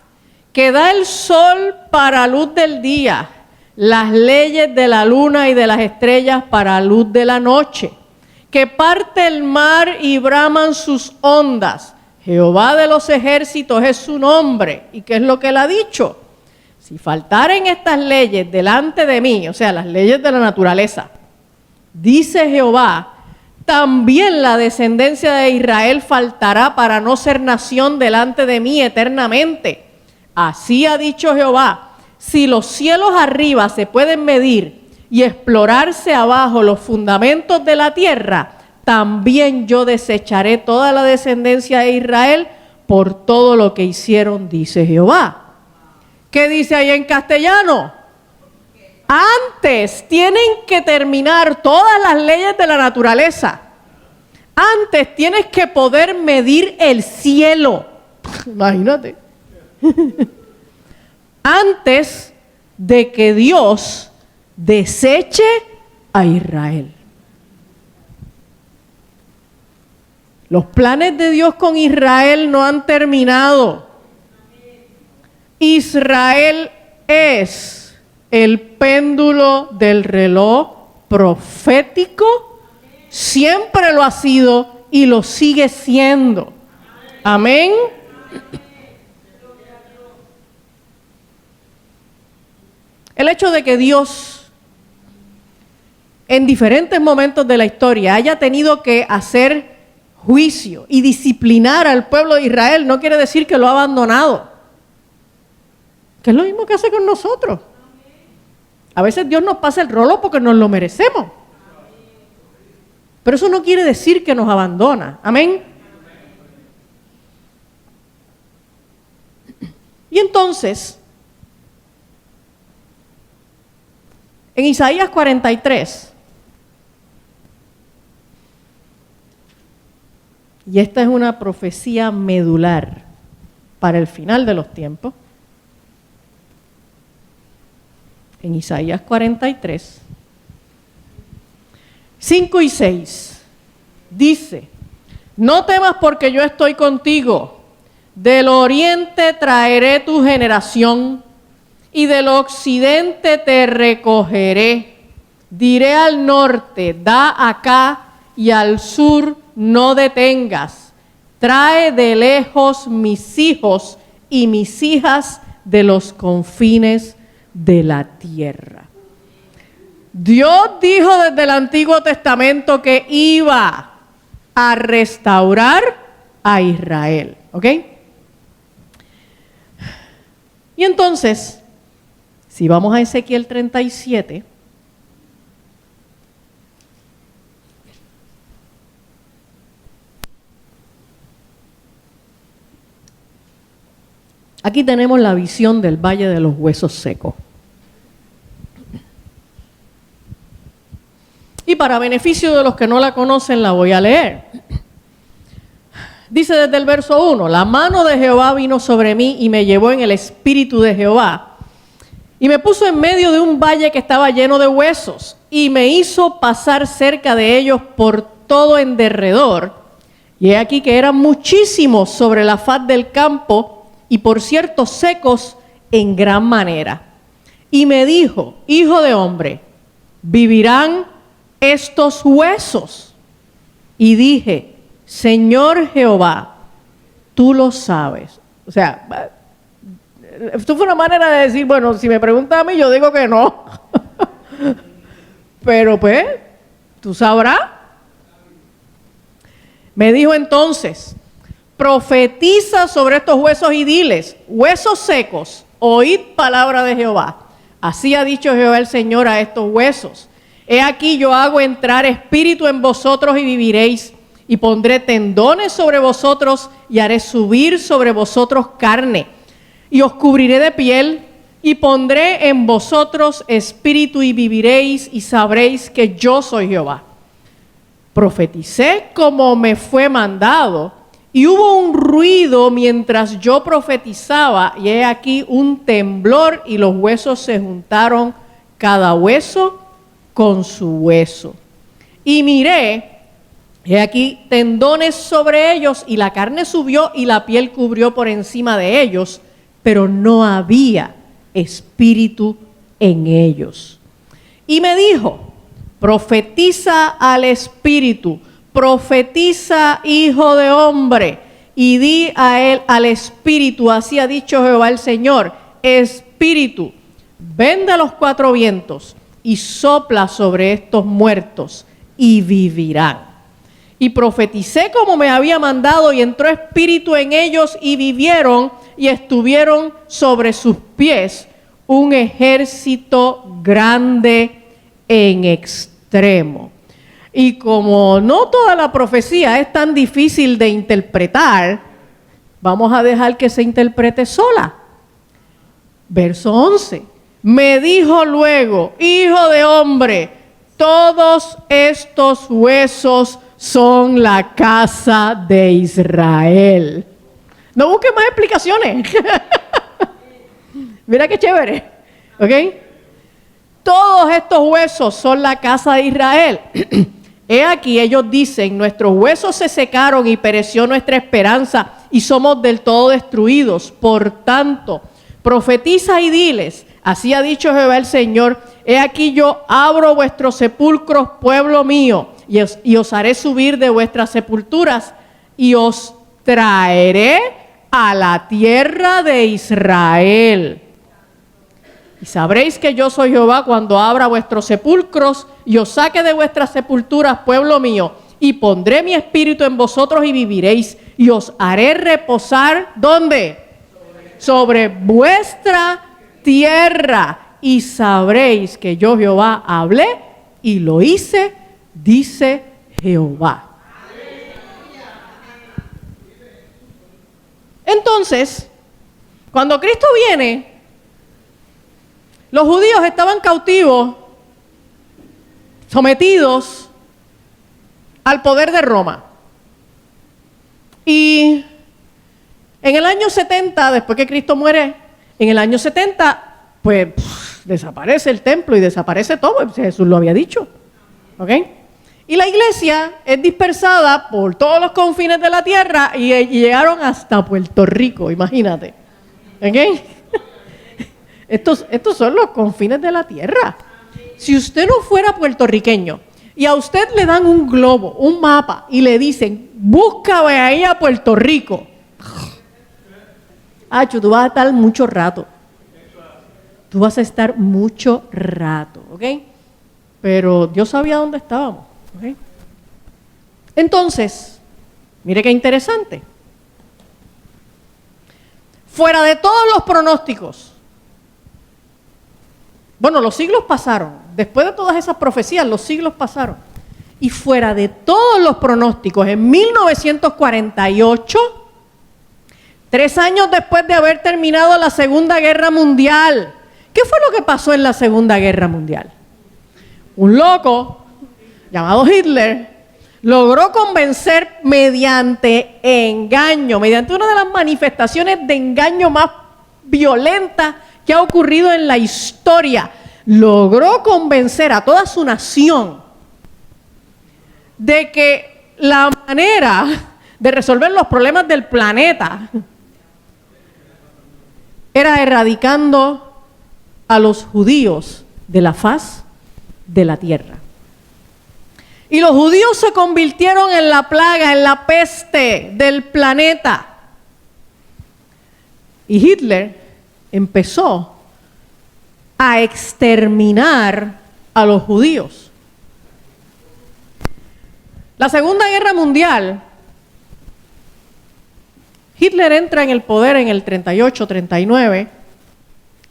que da el sol para luz del día, las leyes de la luna y de las estrellas para luz de la noche, que parte el mar y braman sus ondas. Jehová de los ejércitos es su nombre. ¿Y qué es lo que él ha dicho? Si faltaren estas leyes delante de mí, o sea, las leyes de la naturaleza, dice Jehová, también la descendencia de Israel faltará para no ser nación delante de mí eternamente. Así ha dicho Jehová, si los cielos arriba se pueden medir y explorarse abajo los fundamentos de la tierra, también yo desecharé toda la descendencia de Israel por todo lo que hicieron, dice Jehová. ¿Qué dice ahí en castellano? Antes tienen que terminar todas las leyes de la naturaleza. Antes tienes que poder medir el cielo. Imagínate. Antes de que Dios deseche a Israel. Los planes de Dios con Israel no han terminado. Israel es el péndulo del reloj profético, siempre lo ha sido y lo sigue siendo. Amén. El hecho de que Dios en diferentes momentos de la historia haya tenido que hacer juicio y disciplinar al pueblo de Israel no quiere decir que lo ha abandonado. Que es lo mismo que hace con nosotros. A veces Dios nos pasa el rolo porque nos lo merecemos. Pero eso no quiere decir que nos abandona. Amén. Y entonces, en Isaías 43, y esta es una profecía medular para el final de los tiempos, en Isaías 43, 5 y 6, dice, no temas porque yo estoy contigo, del oriente traeré tu generación, y del occidente te recogeré. Diré al norte, da acá, y al sur no detengas. Trae de lejos mis hijos y mis hijas de los confines de la tierra. Dios dijo desde el Antiguo Testamento que iba a restaurar a Israel, ¿ok? Y entonces, si vamos a Ezequiel 37, aquí tenemos la visión del Valle de los Huesos Secos. Y para beneficio de los que no la conocen, la voy a leer. Dice desde el verso 1, la mano de Jehová vino sobre mí y me llevó en el espíritu de Jehová y me puso en medio de un valle que estaba lleno de huesos y me hizo pasar cerca de ellos por todo en derredor. Y he aquí que eran muchísimos sobre la faz del campo y por cierto secos en gran manera. Y me dijo, hijo de hombre, ¿vivirán estos huesos? Y dije, Señor Jehová, tú lo sabes. O sea, esto fue una manera de decir, bueno, si me preguntas a mí, yo digo que no. Pero pues, tú sabrás. Me dijo entonces, profetiza sobre estos huesos y diles, huesos secos, oíd palabra de Jehová. Así ha dicho Jehová el Señor a estos huesos. He aquí yo hago entrar espíritu en vosotros y viviréis, y pondré tendones sobre vosotros y haré subir sobre vosotros carne, y os cubriré de piel, y pondré en vosotros espíritu y viviréis, y sabréis que yo soy Jehová. Profeticé como me fue mandado, y hubo un ruido mientras yo profetizaba, y he aquí un temblor, y los huesos se juntaron, cada hueso con su hueso. Y miré, He aquí tendones sobre ellos, y la carne subió y la piel cubrió por encima de ellos, pero no había espíritu en ellos. Y me dijo: profetiza al espíritu, profetiza, hijo de hombre, y di a él, al espíritu, así ha dicho Jehová el Señor: espíritu, ven de los cuatro vientos y sopla sobre estos muertos y vivirán. Y profeticé como me había mandado, y entró espíritu en ellos y vivieron, y estuvieron sobre sus pies un ejército grande en extremo. Y como no toda la profecía es tan difícil de interpretar, vamos a dejar que se interprete sola. Verso 11. Me dijo luego: hijo de hombre, todos estos huesos son la casa de Israel. No busques más explicaciones. Mira qué chévere. ¿Ok? Todos estos huesos son la casa de Israel. He aquí, ellos dicen: nuestros huesos se secaron y pereció nuestra esperanza y somos del todo destruidos. Por tanto, profetiza y diles: así ha dicho Jehová el Señor: he aquí yo abro vuestros sepulcros, pueblo mío, y os haré subir de vuestras sepulturas y os traeré a la tierra de Israel. Y sabréis que yo soy Jehová cuando abra vuestros sepulcros y os saque de vuestras sepulturas, pueblo mío, y pondré mi espíritu en vosotros y viviréis, y os haré reposar, ¿dónde? Sobre vuestra tierra, y sabréis que yo Jehová hablé y lo hice, dice Jehová. Entonces, cuando Cristo viene, los judíos estaban cautivos, sometidos al poder de Roma. Y en el año 70, después que Cristo muere, en el año 70, pues desaparece el templo y desaparece todo. Jesús lo había dicho. ¿Ok? Y la iglesia es dispersada por todos los confines de la tierra y llegaron hasta Puerto Rico, imagínate. ¿Ok? Estos son los confines de la tierra. Si usted no fuera puertorriqueño y a usted le dan un globo, un mapa, y le dicen: búscame ahí a Puerto Rico, tú vas a estar mucho rato. Tú vas a estar mucho rato, ¿ok? Pero Dios sabía dónde estábamos, ¿ok? Entonces, mire qué interesante. Fuera de todos los pronósticos, bueno, los siglos pasaron. Después de todas esas profecías, los siglos pasaron. Y fuera de todos los pronósticos, en 1948, 3 años después de haber terminado la Segunda Guerra Mundial, ¿qué fue lo que pasó en la Segunda Guerra Mundial? Un loco llamado Hitler logró convencer mediante engaño, mediante una de las manifestaciones de engaño más violentas que ha ocurrido en la historia, logró convencer a toda su nación de que la manera de resolver los problemas del planeta era erradicando a los judíos de la faz de la tierra. Y los judíos se convirtieron en la plaga, en la peste del planeta. Y Hitler empezó a exterminar a los judíos. La Segunda Guerra Mundial, Hitler entra en el poder en el 38-39.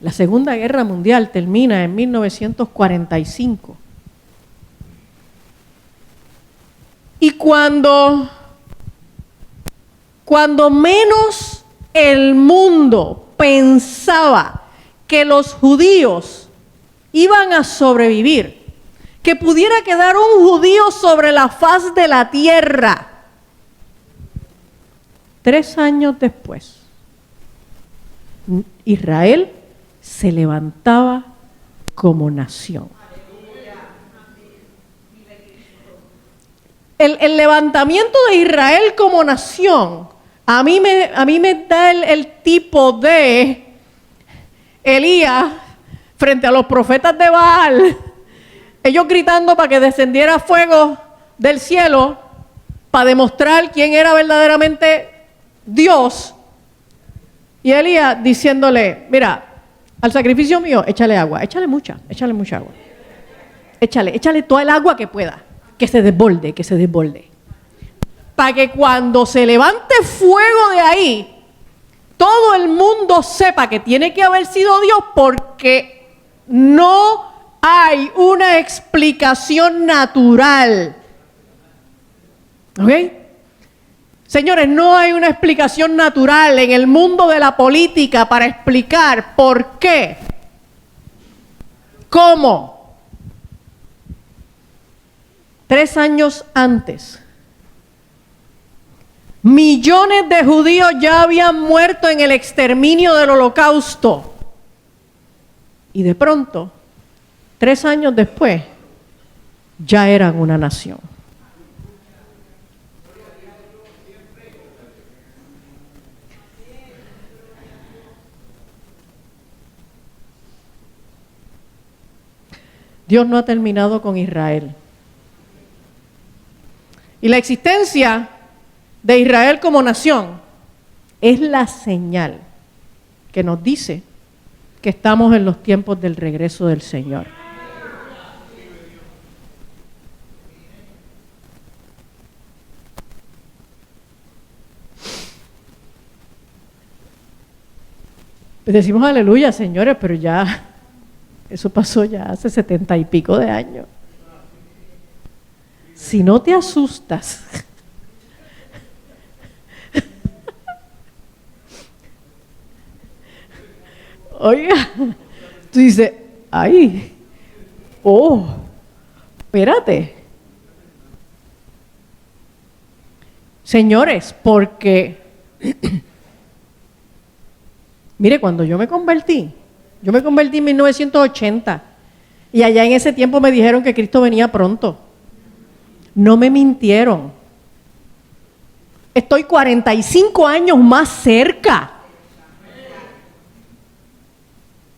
La Segunda Guerra Mundial termina en 1945. Y cuando menos el mundo pensaba que los judíos iban a sobrevivir, que pudiera quedar un judío sobre la faz de la tierra, 3 años después, Israel se levantaba como nación. el levantamiento de Israel como nación, a mí me da el tipo de Elías frente a los profetas de Baal, ellos gritando para que descendiera fuego del cielo para demostrar quién era verdaderamente Dios. Y Elías diciéndole, mira, al sacrificio mío, échale agua, échale mucha agua. Échale toda el agua que pueda, que se desborde. Para que cuando se levante fuego de ahí, todo el mundo sepa que tiene que haber sido Dios, porque no hay una explicación natural. ¿Ok? Señores, no hay una explicación natural en el mundo de la política para explicar por qué, cómo. 3 años antes, millones de judíos ya habían muerto en el exterminio del Holocausto. Y de pronto, 3 años después, ya eran una nación. Dios no ha terminado con Israel. Y la existencia de Israel como nación es la señal que nos dice que estamos en los tiempos del regreso del Señor. Decimos aleluya, señores, pero ya eso pasó ya hace 70 y pico de años. Si no te asustas, oiga, tú dices, ay, espérate. Señores, porque, mire, cuando yo me convertí en 1980 y allá en ese tiempo me dijeron que Cristo venía pronto. No me mintieron. Estoy 45 años más cerca.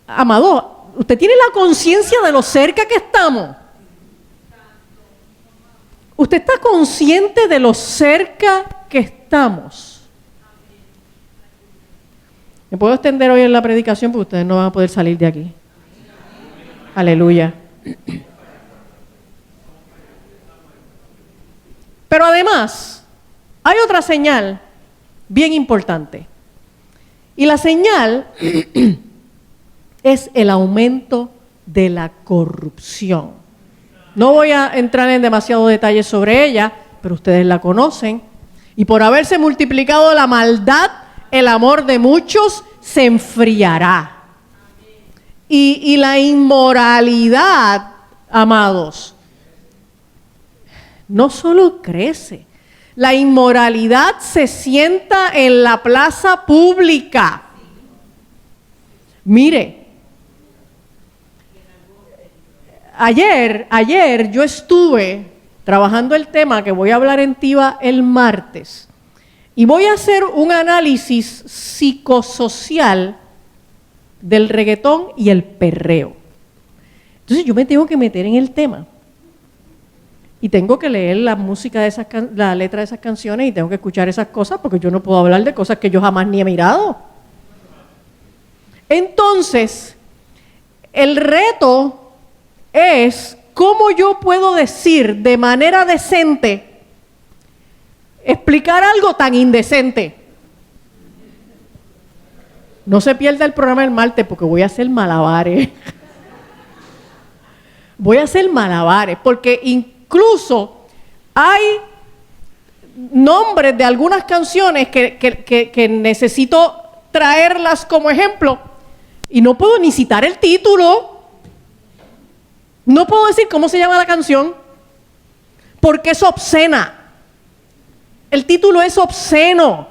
Amado, ¿usted tiene la conciencia de lo cerca que estamos? ¿Usted está consciente de lo cerca que estamos? Me puedo extender hoy en la predicación porque ustedes no van a poder salir de aquí. Aleluya. Pero además, hay otra señal bien importante. Y la señal es el aumento de la corrupción. No voy a entrar en demasiados detalles sobre ella, pero ustedes la conocen. Y por haberse multiplicado la maldad, el amor de muchos se enfriará. Y la inmoralidad, amados, no solo crece, la inmoralidad se sienta en la plaza pública. Mire, ayer yo estuve trabajando el tema que voy a hablar en TIVA el martes y voy a hacer un análisis psicosocial del reggaetón y el perreo. Entonces yo me tengo que meter en el tema. Y tengo que leer la música de la letra de esas canciones y tengo que escuchar esas cosas porque yo no puedo hablar de cosas que yo jamás ni he mirado. Entonces, el reto es cómo yo puedo decir de manera decente, explicar algo tan indecente. No se pierda el programa del martes porque voy a hacer malabares. Voy a hacer malabares porque incluso hay nombres de algunas canciones que necesito traerlas como ejemplo y no puedo ni citar el título. No puedo decir cómo se llama la canción porque es obscena. El título es obsceno.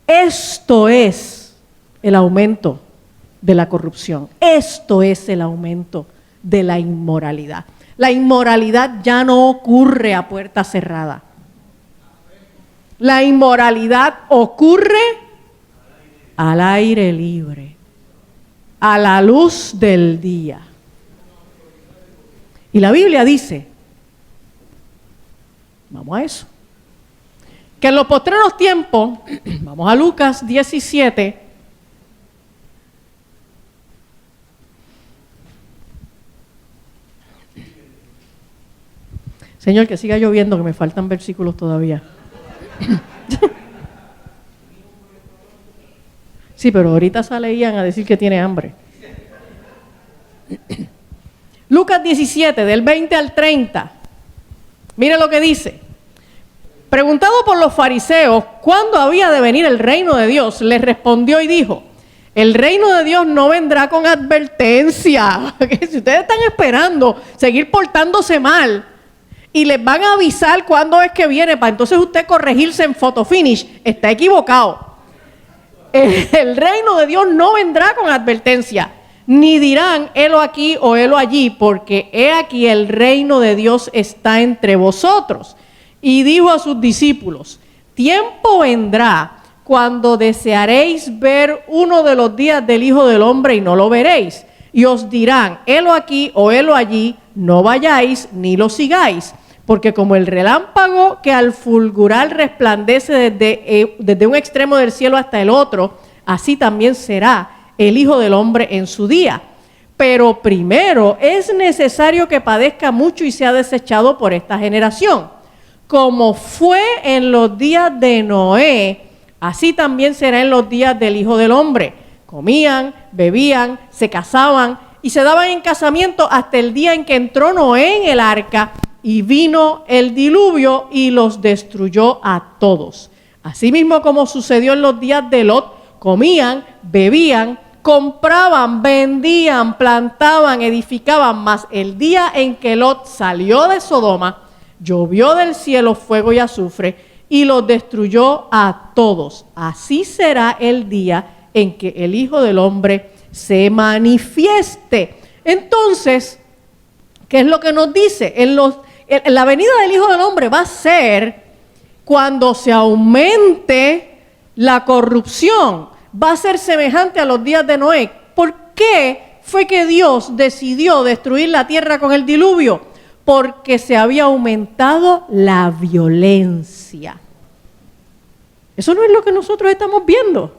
Esto es el aumento de la corrupción. Esto es el aumento de la inmoralidad. La inmoralidad ya no ocurre a puerta cerrada. La inmoralidad ocurre al aire libre, a la luz del día. Y la Biblia dice, vamos a eso, que en los postreros tiempos, vamos a Lucas 17, Señor, que siga lloviendo, que me faltan versículos todavía. Sí, pero ahorita sale Ian a decir que tiene hambre. Lucas 17, del 20 al 30. Mire lo que dice. Preguntado por los fariseos cuándo había de venir el reino de Dios, les respondió y dijo, el reino de Dios no vendrá con advertencia. Si ustedes están esperando seguir portándose mal y les van a avisar cuándo es que viene para entonces usted corregirse en photo finish, está equivocado. El reino de Dios no vendrá con advertencia, ni dirán, helo aquí o helo allí, porque he aquí el reino de Dios está entre vosotros. Y dijo a sus discípulos, tiempo vendrá cuando desearéis ver uno de los días del Hijo del Hombre y no lo veréis. Y os dirán, helo aquí o helo allí, no vayáis ni lo sigáis. Porque como el relámpago que al fulgurar resplandece desde un extremo del cielo hasta el otro, así también será el Hijo del Hombre en su día. Pero primero es necesario que padezca mucho y sea desechado por esta generación. Como fue en los días de Noé, así también será en los días del Hijo del Hombre. Comían, bebían, se casaban y se daban en casamiento hasta el día en que entró Noé en el arca y vino el diluvio y los destruyó a todos. Asimismo como sucedió en los días de Lot, comían, bebían, compraban, vendían, plantaban, edificaban, mas el día en que Lot salió de Sodoma, llovió del cielo fuego y azufre y los destruyó a todos. Así será el día en que el Hijo del Hombre se manifieste. Entonces, ¿qué es lo que nos dice? La venida del Hijo del Hombre va a ser cuando se aumente la corrupción. Va a ser semejante a los días de Noé. ¿Por qué fue que Dios decidió destruir la tierra con el diluvio? Porque se había aumentado la violencia. Eso no es lo que nosotros estamos viendo.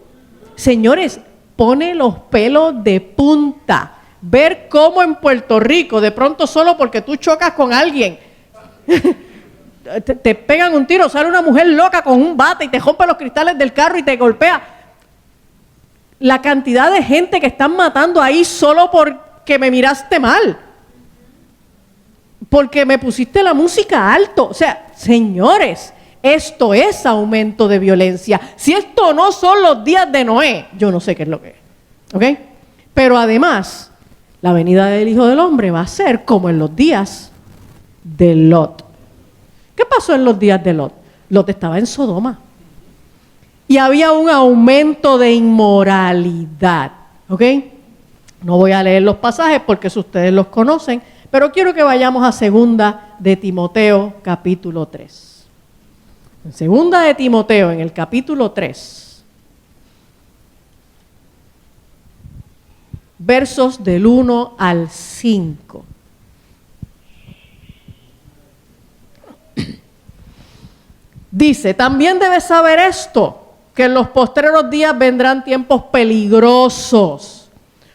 Señores, pone los pelos de punta. Ver cómo en Puerto Rico, de pronto solo porque tú chocas con alguien, te pegan un tiro, sale una mujer loca con un bate y te rompe los cristales del carro y te golpea. La cantidad de gente que están matando ahí solo porque me miraste mal, porque me pusiste la música alto. O sea, señores, esto es aumento de violencia. Si esto no son los días de Noé, yo no sé qué es lo que es. ¿Ok? Pero además, la venida del Hijo del Hombre va a ser como en los días de Lot. ¿Qué pasó en los días de Lot? Lot estaba en Sodoma. Y había un aumento de inmoralidad. ¿Ok? No voy a leer los pasajes porque ustedes los conocen, pero quiero que vayamos a 2 de Timoteo, capítulo 3. En 2 de Timoteo, en el capítulo 3, versos del 1 al 5. Dice, también debes saber esto, que en los postreros días vendrán tiempos peligrosos,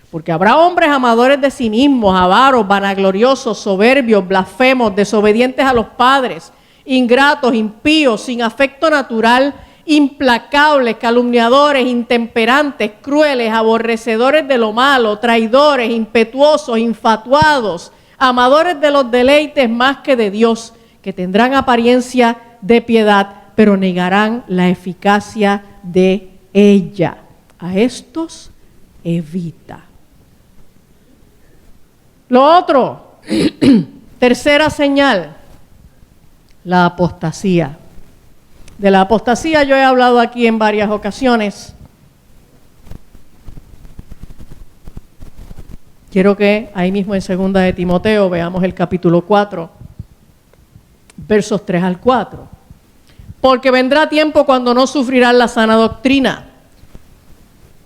porque habrá hombres amadores de sí mismos, avaros, vanagloriosos, soberbios, blasfemos, desobedientes a los padres, ingratos, impíos, sin afecto natural, implacables, calumniadores, intemperantes, crueles, aborrecedores de lo malo, traidores, impetuosos, infatuados, amadores de los deleites más que de Dios, que tendrán apariencia de piedad, pero negarán la eficacia de ella. A estos evita. Lo otro, tercera señal, la apostasía. De la apostasía yo he hablado aquí en varias ocasiones. quiero que ahí mismo en 2 de Timoteo veamos el capítulo 4, versos 3 al 4. Porque vendrá tiempo cuando no sufrirán la sana doctrina,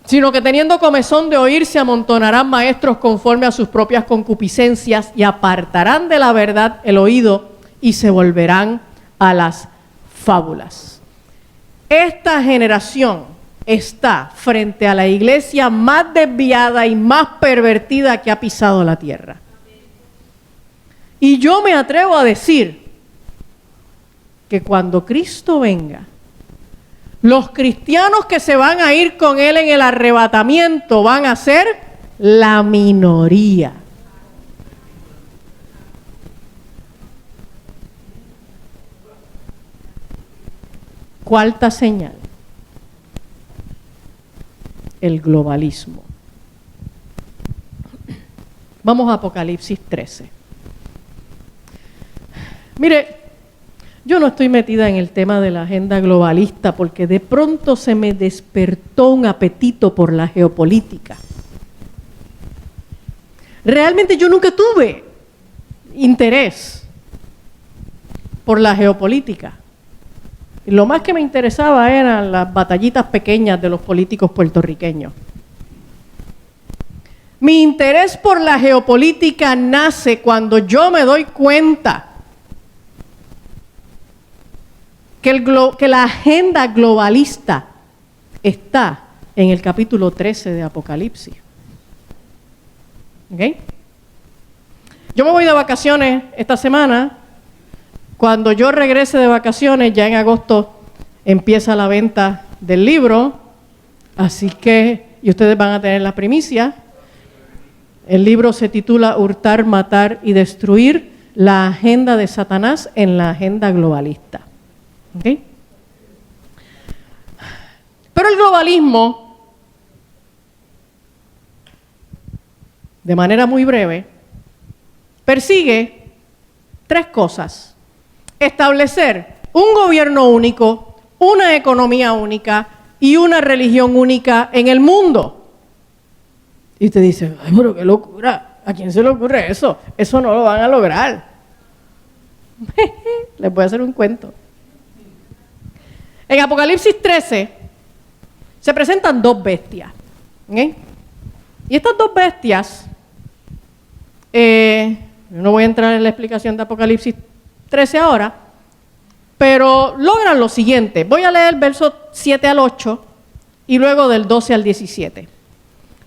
sino que teniendo comezón de oír se amontonarán maestros conforme a sus propias concupiscencias y apartarán de la verdad el oído y se volverán a las fábulas. Esta generación está frente a la iglesia más desviada y más pervertida que ha pisado la tierra. Y yo me atrevo a decir que cuando Cristo venga, los cristianos que se van a ir con Él en el arrebatamiento van a ser la minoría. Cuarta señal: el globalismo. Vamos a Apocalipsis 13. Mire, yo no estoy metida en el tema de la agenda globalista porque de pronto se me despertó un apetito por la geopolítica. Realmente yo nunca tuve interés por la geopolítica. Y lo más que me interesaba eran las batallitas pequeñas de los políticos puertorriqueños. Mi interés por la geopolítica nace cuando yo me doy cuenta que la agenda globalista está en el capítulo 13 de Apocalipsis. ¿Ok? Yo me voy de vacaciones esta semana. Cuando yo regrese de vacaciones, ya en agosto empieza la venta del libro, así que, y ustedes van a tener la primicia. El libro se titula Hurtar, Matar y Destruir, la agenda de Satanás en la agenda globalista. ¿Okay? Pero el globalismo, de manera muy breve, persigue 3 cosas: establecer un gobierno único, una economía única y una religión única en el mundo. Y usted dice, ay, pero qué locura, ¿a quién se le ocurre eso? Eso no lo van a lograr. Les voy a hacer un cuento. En Apocalipsis 13 se presentan 2 bestias. ¿Okay? Y estas 2 bestias, yo no voy a entrar en la explicación de Apocalipsis 13 ahora, pero logran lo siguiente. Voy a leer versos 7 al 8 y luego del 12 al 17.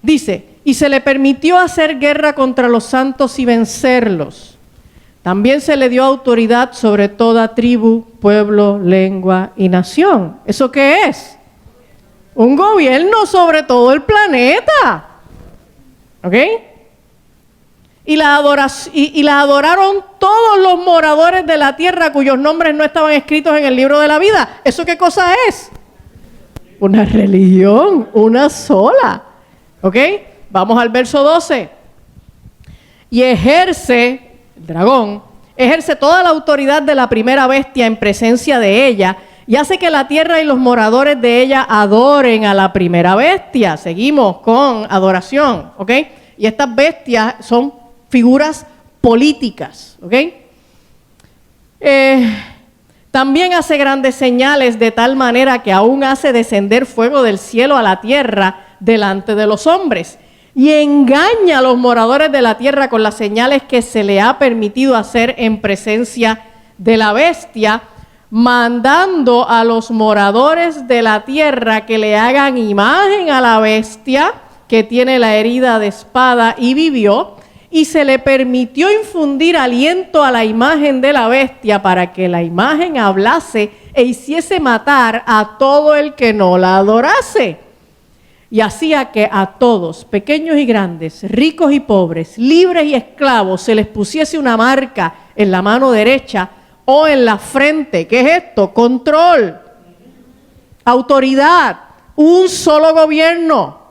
Dice, y se le permitió hacer guerra contra los santos y vencerlos. También se le dio autoridad sobre toda tribu, pueblo, lengua y nación. ¿Eso qué es? Un gobierno sobre todo el planeta. ¿Ok? Y la adoraron todos los moradores de la tierra cuyos nombres no estaban escritos en el libro de la vida. ¿Eso qué cosa es? Una religión, una sola. ¿Ok? Vamos al verso 12. Y ejerce, el dragón, ejerce toda la autoridad de la primera bestia en presencia de ella y hace que la tierra y los moradores de ella adoren a la primera bestia. Seguimos con adoración, ¿ok? Y estas bestias son figuras políticas, ¿ok? También hace grandes señales de tal manera que aún hace descender fuego del cielo a la tierra delante de los hombres. Y engaña a los moradores de la tierra con las señales que se le ha permitido hacer en presencia de la bestia, mandando a los moradores de la tierra que le hagan imagen a la bestia que tiene la herida de espada y vivió, y se le permitió infundir aliento a la imagen de la bestia para que la imagen hablase e hiciese matar a todo el que no la adorase. Y hacía que a todos, pequeños y grandes, ricos y pobres, libres y esclavos, se les pusiese una marca en la mano derecha o en la frente. ¿Qué es esto? Control, autoridad, un solo gobierno,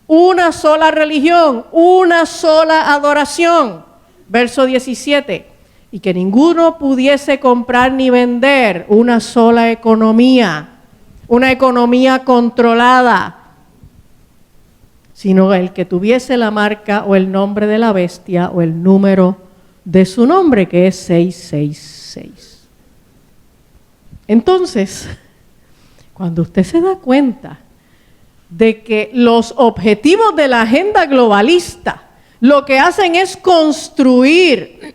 una sola religión, una sola adoración. Verso 17. Y que ninguno pudiese comprar ni vender, una sola economía. Una economía controlada. sino el que tuviese la marca o el nombre de la bestia o el número de su nombre, que es 666. Entonces, cuando usted se da cuenta de que los objetivos de la agenda globalista lo que hacen es construir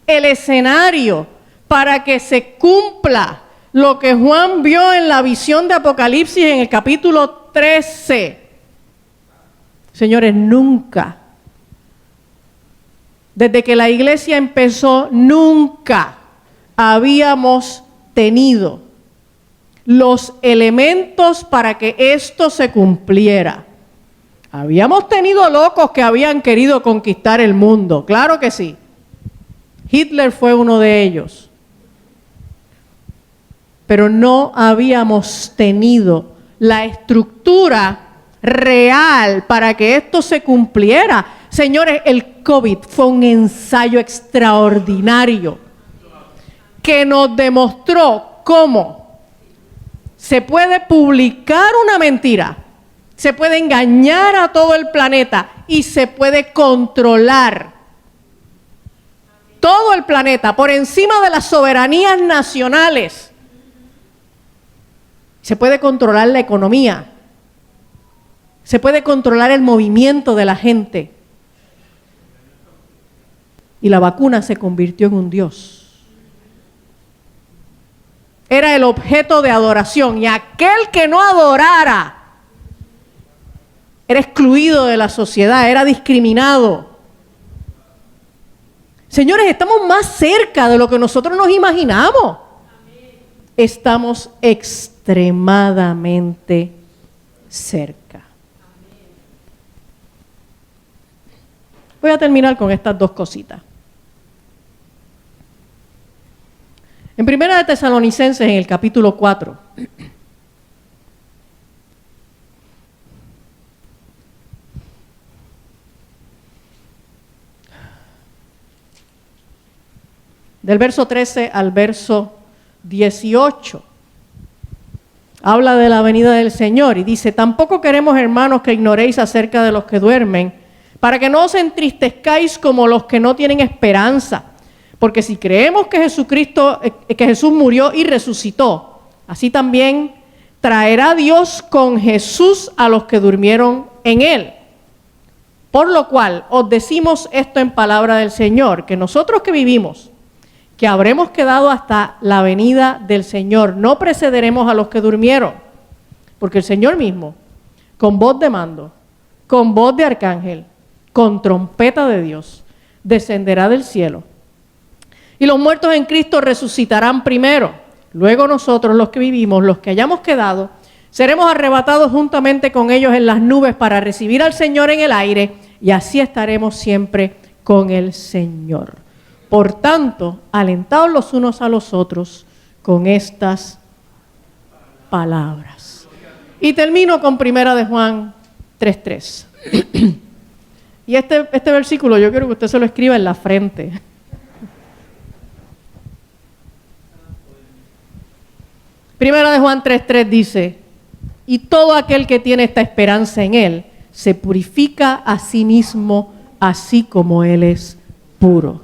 el escenario para que se cumpla lo que Juan vio en la visión de Apocalipsis en el capítulo 13. Señores, nunca, desde que la iglesia empezó, nunca habíamos tenido los elementos para que esto se cumpliera. Habíamos tenido locos que habían querido conquistar el mundo, claro que sí. Hitler fue uno de ellos. Pero no habíamos tenido la estructura real para que esto se cumpliera. Señores, el COVID fue un ensayo extraordinario que nos demostró cómo se puede publicar una mentira, se puede engañar a todo el planeta y se puede controlar todo el planeta por encima de las soberanías nacionales. Se puede controlar la economía, se puede controlar el movimiento de la gente. Y la vacuna se convirtió en un dios. Era el objeto de adoración, y aquel que no adorara era excluido de la sociedad, era discriminado. Señores, estamos más cerca de lo que nosotros nos imaginamos. Estamos extremadamente cerca. Voy a terminar con estas dos cositas. En Primera de Tesalonicenses, en el capítulo 4, del verso 13 al verso 18, habla de la venida del Señor y dice: tampoco queremos, hermanos, que ignoréis acerca de los que duermen, para que no os entristezcáis como los que no tienen esperanza. Porque si creemos que Jesús murió y resucitó, así también traerá Dios con Jesús a los que durmieron en él. Por lo cual os decimos esto en palabra del Señor, que nosotros que vivimos, que habremos quedado hasta la venida del Señor, no precederemos a los que durmieron, porque el Señor mismo, con voz de mando, con voz de arcángel, con trompeta de Dios, descenderá del cielo. Y los muertos en Cristo resucitarán primero. Luego nosotros, los que vivimos, los que hayamos quedado, seremos arrebatados juntamente con ellos en las nubes para recibir al Señor en el aire, y así estaremos siempre con el Señor. Por tanto, alentaos los unos a los otros con estas palabras. Y termino con Primera de Juan 3:3. Y este versículo yo quiero que usted se lo escriba en la frente. Primera de Juan 3:3 dice: y todo aquel que tiene esta esperanza en Él se purifica a sí mismo, así como Él es puro.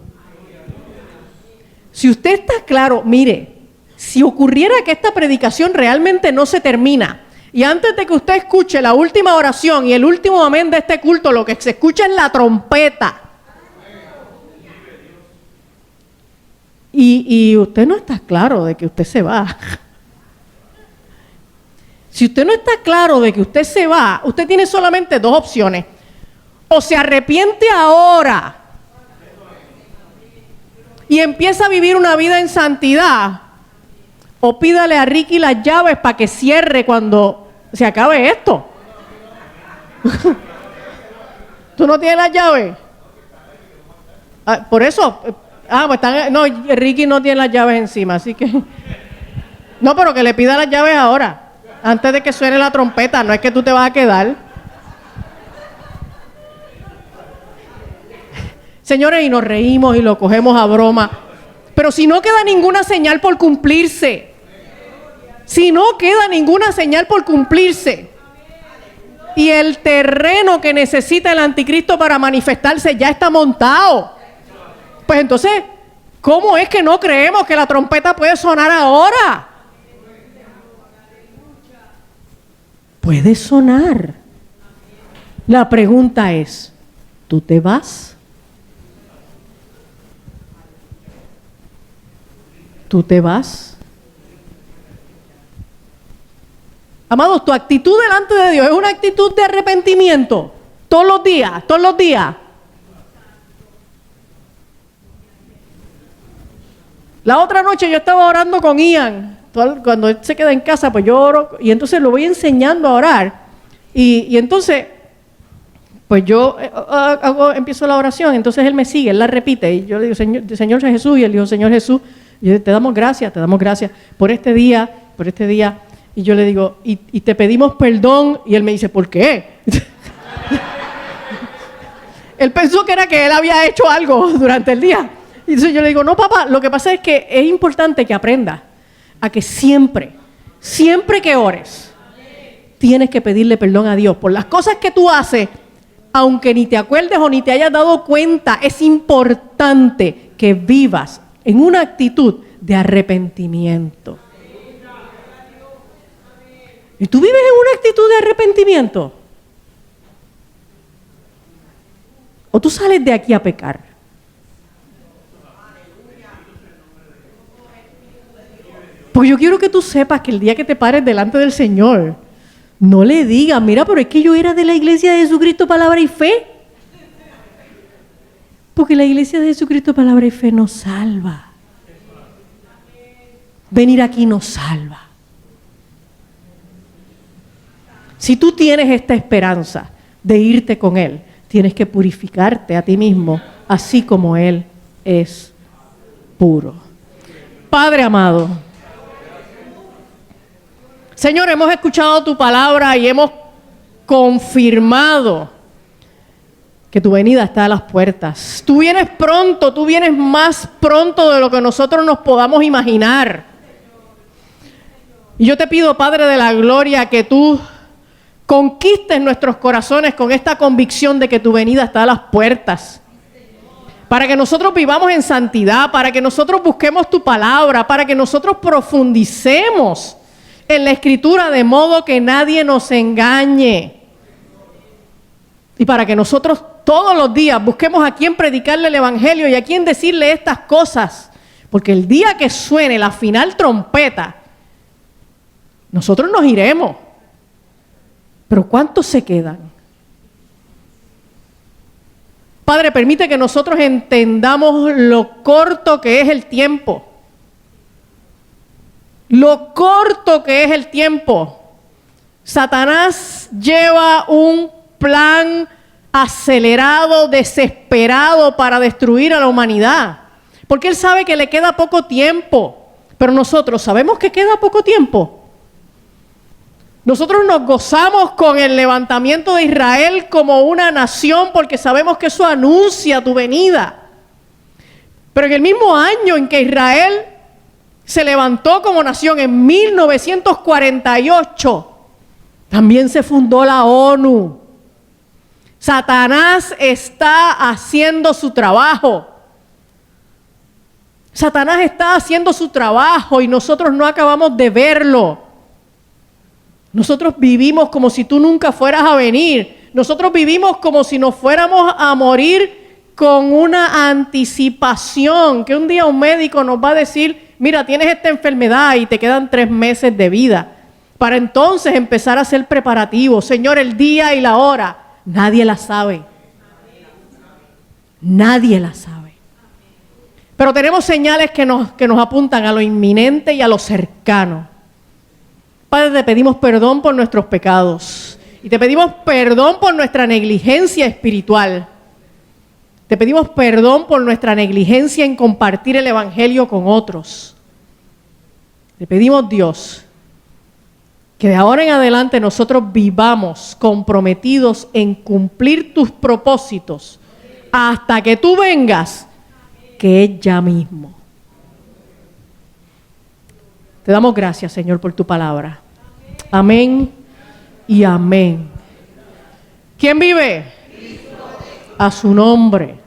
Si usted está claro, mire, si ocurriera que esta predicación realmente no se termina, y antes de que usted escuche la última oración y el último amén de este culto, lo que se escucha es la trompeta, y usted no está claro de que usted se va. Si usted no está claro de que usted se va, usted tiene solamente dos opciones. O se arrepiente ahora y empieza a vivir una vida en santidad, o pídale a Ricky las llaves para que cierre cuando se acabe esto. ¿Tú no tienes las llaves? Por eso, pues no, Ricky no tiene las llaves encima, así que... No, pero que le pida las llaves ahora. Antes de que suene la trompeta, no es que tú te vas a quedar. Señores, y nos reímos y lo cogemos a broma. Pero si no queda ninguna señal por cumplirse, Y el terreno que necesita el anticristo para manifestarse ya está montado. Pues entonces, ¿cómo es que no creemos que la trompeta puede sonar ahora? Puede sonar. La pregunta es, ¿tú te vas? ¿Tú te vas? Amados, tu actitud delante de Dios es una actitud de arrepentimiento. Todos los días, todos los días. La otra noche yo estaba orando con Ian. Cuando él se queda en casa, pues yo oro. Y entonces lo voy enseñando a orar. Y entonces, pues yo empiezo la oración. Entonces él me sigue, él la repite. Y yo le digo, Señor Jesús. Y él dijo, Señor Jesús. Y yo, te damos gracias por este día, por este día. Y yo le digo, y te pedimos perdón. Y él me dice, ¿por qué? Él pensó que era que él había hecho algo durante el día. Y entonces yo le digo, no, papá, lo que pasa es que es importante que aprendas a que siempre que ores, tienes que pedirle perdón a Dios por las cosas que tú haces, aunque ni te acuerdes o ni te hayas dado cuenta. Es importante que vivas en una actitud de arrepentimiento. ¿Y tú vives en una actitud de arrepentimiento? ¿O tú sales de aquí a pecar? Pues yo quiero que tú sepas que el día que te pares delante del Señor, no le digas, mira, pero es que yo era de la iglesia de Jesucristo, Palabra y Fe. Porque la iglesia de Jesucristo, Palabra y Fe nos salva. Venir aquí nos salva. Si tú tienes esta esperanza de irte con Él, tienes que purificarte a ti mismo, así como Él es puro. Padre amado, Señor, hemos escuchado tu palabra y hemos confirmado que tu venida está a las puertas. Tú vienes pronto, tú vienes más pronto de lo que nosotros nos podamos imaginar. Y yo te pido, Padre de la Gloria, que tú conquistes nuestros corazones con esta convicción de que tu venida está a las puertas. Para que nosotros vivamos en santidad, para que nosotros busquemos tu palabra, para que nosotros profundicemos en la Escritura de modo que nadie nos engañe. Y para que nosotros todos los días busquemos a quién predicarle el Evangelio y a quién decirle estas cosas. Porque el día que suene la final trompeta, nosotros nos iremos. Pero ¿cuántos se quedan? Padre, permite que nosotros entendamos lo corto que es el tiempo. Lo corto que es el tiempo. Satanás lleva un plan acelerado, desesperado para destruir a la humanidad. Porque él sabe que le queda poco tiempo. Pero nosotros sabemos que queda poco tiempo. Nosotros nos gozamos con el levantamiento de Israel como una nación porque sabemos que eso anuncia tu venida. Pero en el mismo año en que Israel se levantó como nación, en 1948, también se fundó la ONU. Satanás está haciendo su trabajo. Satanás está haciendo su trabajo y nosotros no acabamos de verlo. Nosotros vivimos como si tú nunca fueras a venir. Nosotros vivimos como si nos fuéramos a morir con una anticipación, que un día un médico nos va a decir, mira, tienes esta enfermedad y te quedan 3 meses de vida. Para entonces empezar a hacer preparativos. Señor, el día y la hora, nadie la sabe. Nadie la sabe. Pero tenemos señales que nos apuntan a lo inminente y a lo cercano. Padre, te pedimos perdón por nuestros pecados y te pedimos perdón por nuestra negligencia espiritual. Te pedimos perdón por nuestra negligencia en compartir el Evangelio con otros. Te pedimos, Dios, que de ahora en adelante nosotros vivamos comprometidos en cumplir tus propósitos hasta que tú vengas, que es ya mismo. Te damos gracias, Señor, por tu palabra. Amén y amén. ¿Quién vive? A su nombre.